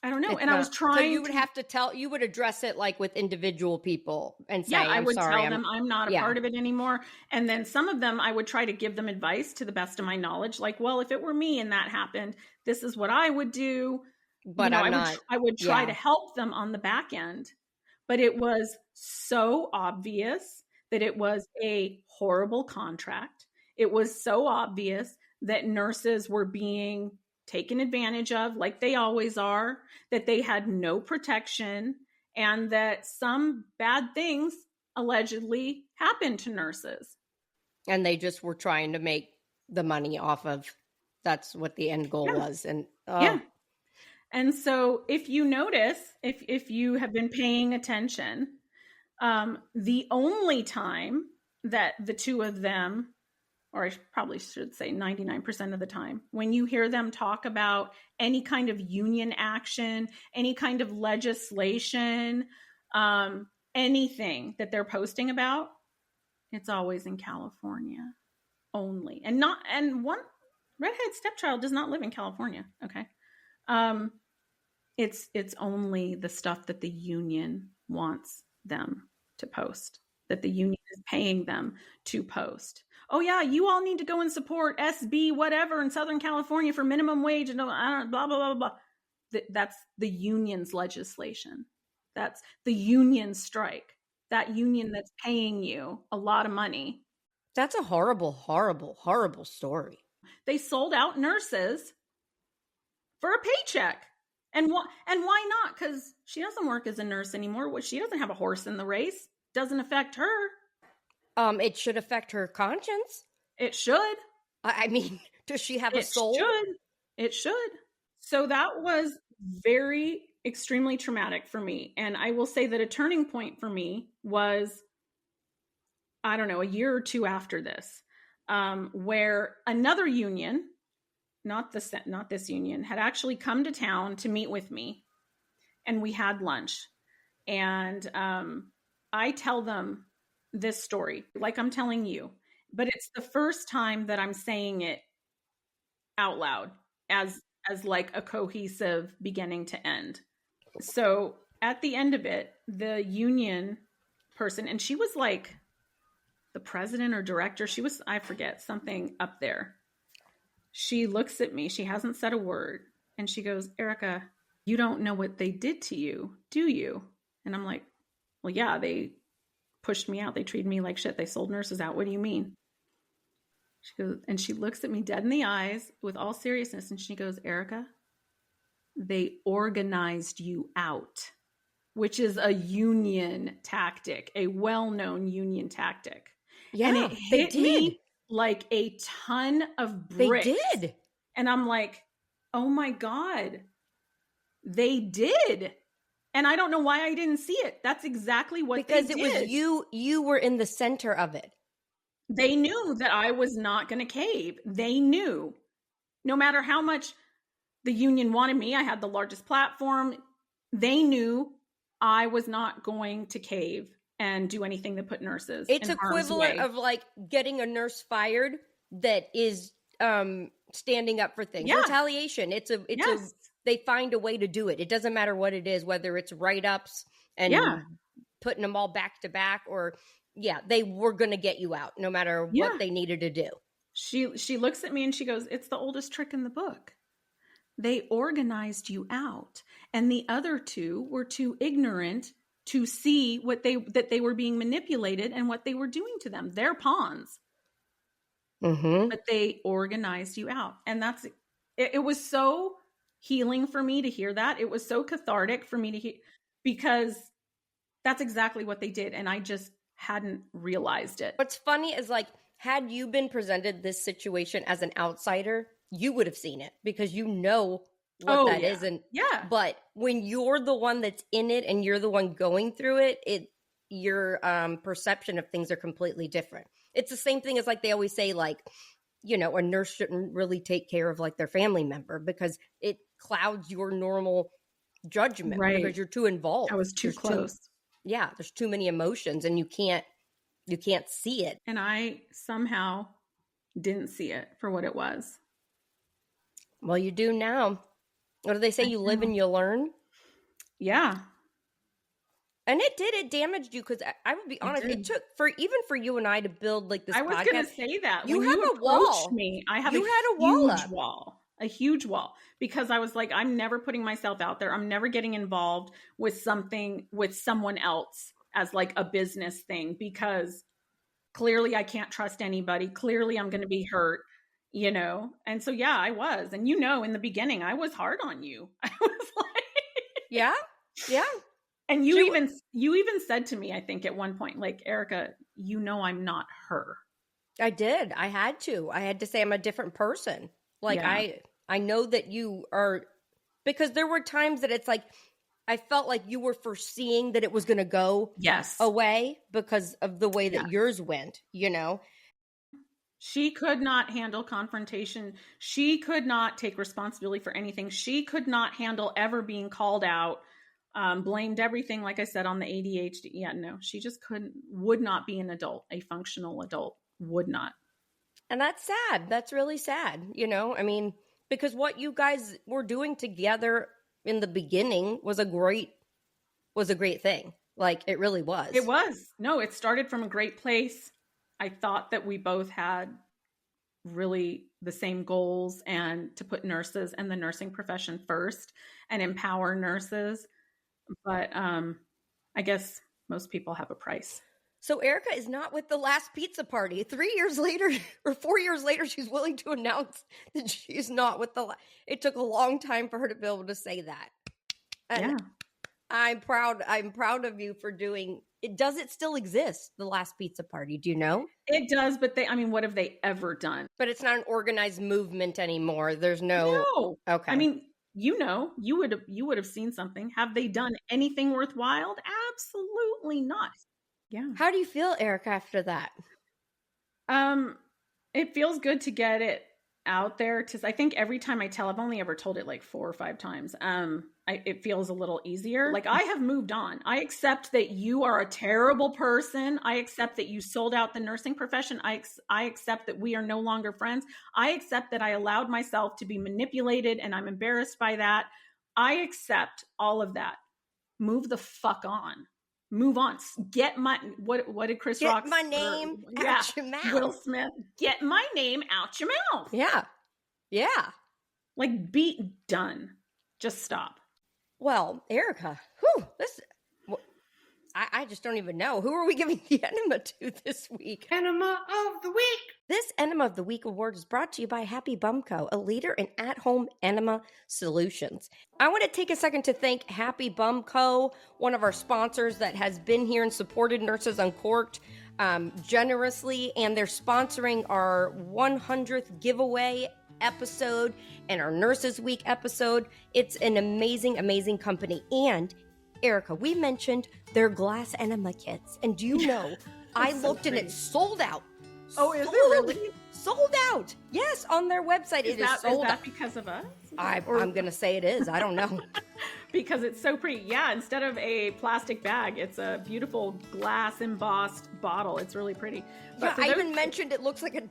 I don't know. I was trying. So you would address it like with individual people and say, I would tell them I'm not a part of it anymore. And then some of them, I would try to give them advice to the best of my knowledge. Like, well, if it were me and that happened, this is what I would do. But I would try to help them on the back end. But it was so obvious that it was a horrible contract. It was so obvious that nurses were being taken advantage of, like they always are, that they had no protection, and that some bad things allegedly happened to nurses. And they just were trying to make the money off of, that's what the end goal was. And And so if you notice, if you have been paying attention, the only time that the two of them, or I probably should say 99% of the time, when you hear them talk about any kind of union action, any kind of legislation, anything that they're posting about, it's always in California only. And one redhead stepchild does not live in California. Okay. It's only the stuff that the union wants them to post, that the union is paying them to post. Oh yeah, you all need to go and support SB whatever in Southern California for minimum wage and blah, blah, blah, blah. That's the union's legislation. That's the union strike. That union that's paying you a lot of money. That's a horrible, horrible, horrible story. They sold out nurses for a paycheck. And why not? Because she doesn't work as a nurse anymore. She doesn't have a horse in the race. Doesn't affect her. It should affect her conscience. It should. I mean, does she have a soul? It should. So that was extremely traumatic for me. And I will say that a turning point for me was, I don't know, a year or two after this, where another union, not this union, had actually come to town to meet with me, and we had lunch. And I tell them this story like I'm telling you, but it's the first time that I'm saying it out loud as like a cohesive beginning to end. So at the end of it, the union person, and she was like the president or director, I forget, something up there. She looks at me. She hasn't said a word. And she goes, Erica, you don't know what they did to you, do you? And I'm like, well, yeah, they pushed me out. They treated me like shit. They sold nurses out. What do you mean? She goes, and she looks at me dead in the eyes with all seriousness. And she goes, Erica, they organized you out, which is a union tactic, a well-known union tactic. Yeah, and it hit me like a ton of bricks. They did. And I'm like, oh my God, they did. And I don't know why I didn't see it. That's exactly what they did. Because it was you were in the center of it. They knew that I was not going to cave. They knew. No matter how much the union wanted me, I had the largest platform. They knew I was not going to cave and do anything that put nurses in harm's way. It's equivalent of like getting a nurse fired that is standing up for things. Yeah. Retaliation. They find a way to do it. It doesn't matter what it is, whether it's write-ups and putting them all back to back, or they were going to get you out no matter what they needed to do. She looks at me and she goes, it's the oldest trick in the book. They organized you out, and the other two were too ignorant to see that they were being manipulated and what they were doing to them. They're pawns. Mm-hmm. But they organized you out. And it was so healing for me to hear that. It was so cathartic for me to hear, because that's exactly what they did. And I just hadn't realized it. What's funny is like, had you been presented this situation as an outsider, you would have seen it because you know what that is. And but when you're the one that's in it and you're the one going through it, your perception of things are completely different. It's the same thing as like they always say, like, you know, a nurse shouldn't really take care of like their family member because it clouds your normal judgment because you're too involved. I was too close. There's too many emotions and you can't see it. And I somehow didn't see it for what it was. Well, you do now. What do they say? You live and you learn. Yeah. And it damaged you because I would be honest, it took for you and I to build like this podcast. I was going to say that. You have a wall. I have a huge wall because I was like, I'm never putting myself out there. I'm never getting involved with something with someone else as like a business thing because clearly I can't trust anybody. Clearly I'm going to be hurt, you know? And so, yeah, I was. And, you know, in the beginning, I was hard on you. I was like, yeah. And you even said to me, I think at one point, like, Erica, you know, I'm not her. I did. I had to say I'm a different person. Like, I know that you are, because there were times that it's like, I felt like you were foreseeing that it was going to go away because of the way that yours went, you know? She could not handle confrontation. She could not take responsibility for anything. She could not handle ever being called out, blamed everything, like I said, on the ADHD. Yeah, no, she just would not be an adult, a functional adult, would not. And that's sad. That's really sad, you know? I mean, because what you guys were doing together in the beginning was a great thing. Like, it really was. It was. No, it started from a great place. I thought that we both had really the same goals and to put nurses and the nursing profession first and empower nurses. But I guess most people have a price. So Erica is not with the last pizza party. 3 years later or 4 years later, she's willing to announce that she's not with it took a long time for her to be able to say that. And I'm proud of you for doing it. Does it still exist, the last pizza party? Do you know? It does, but what have they ever done? But it's not an organized movement anymore. There's no. Okay. I mean, you know, you would have seen something. Have they done anything worthwhile? Absolutely not. Yeah. How do you feel, Erica, after that? It feels good to get it out there. I think every time I tell, I've only ever told it like 4 or 5 times. It feels a little easier. Like, I have moved on. I accept that you are a terrible person. I accept that you sold out the nursing profession. I accept that we are no longer friends. I accept that I allowed myself to be manipulated and I'm embarrassed by that. I accept all of that. Move the fuck on. Move on. Get my, what did Chris Rock? Get my name out your mouth. Will Smith. Get my name out your mouth. Yeah. Yeah. Like, be done. Just stop. Well, Erica, I just don't even know. Who are we giving the enema to this week? Enema of the week. This Enema of the Week award is brought to you by Happy Bumco, a leader in at-home enema solutions. I want to take a second to thank Happy Bumco, one of our sponsors that has been here and supported Nurses Uncorked generously, and they're sponsoring our 100th giveaway episode and our Nurses Week episode. It's an amazing, amazing company. And Erica, we mentioned their glass enema kits, and do you know, I looked and it's sold out. Oh, is it really? Sold out. Yes, on their website. It is sold out. Is that because of us? I'm going to say it is. I don't know. Because it's so pretty. Yeah, instead of a plastic bag, it's a beautiful glass embossed bottle. It's really pretty. But yeah, I even mentioned it looks like a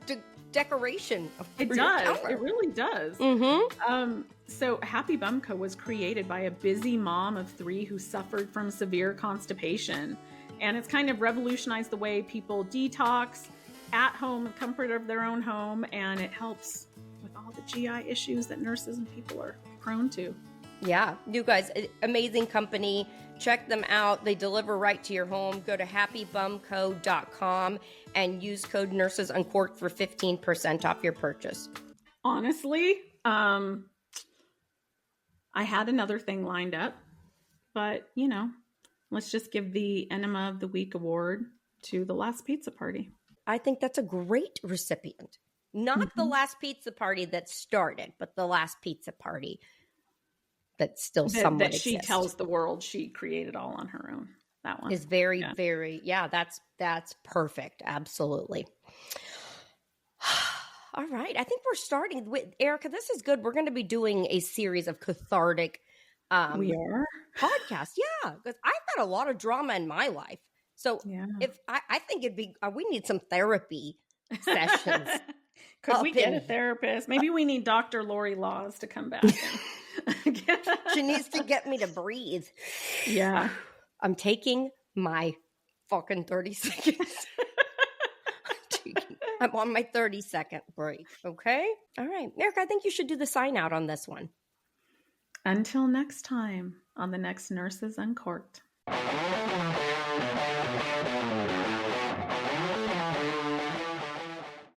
decoration. It does. It really does. Mm-hmm. So Happy Bumco was created by a busy mom of 3 who suffered from severe constipation. And it's kind of revolutionized the way people detox at home, in comfort of their own home. And it helps with all the GI issues that nurses and people are prone to. Yeah, you guys, amazing company. Check them out. They deliver right to your home. Go to happybumco.com and use code Nurses Uncorked for 15% off your purchase. Honestly, I had another thing lined up, but you know, let's just give the Enema of the Week award to the last pizza party. I think that's a great recipient. Not the last pizza party that started, but the last pizza party that still somewhat exists. That she tells the world she created all on her own. That one is very, that's perfect. Absolutely. All right. I think we're starting with Erica. This is good. We're going to be doing a series of cathartic we are podcasts. Yeah. Because I've got a lot of drama in my life. So if I think it'd be, we need some therapy sessions. Could we get a therapist? Maybe we need Dr. Lori Laws to come back. She needs to get me to breathe. Yeah. I'm taking my fucking 30 seconds. I'm on my 30-second break. Okay? All right. Erica, I think you should do the sign out on this one. Until next time on the next Nurses Uncorked.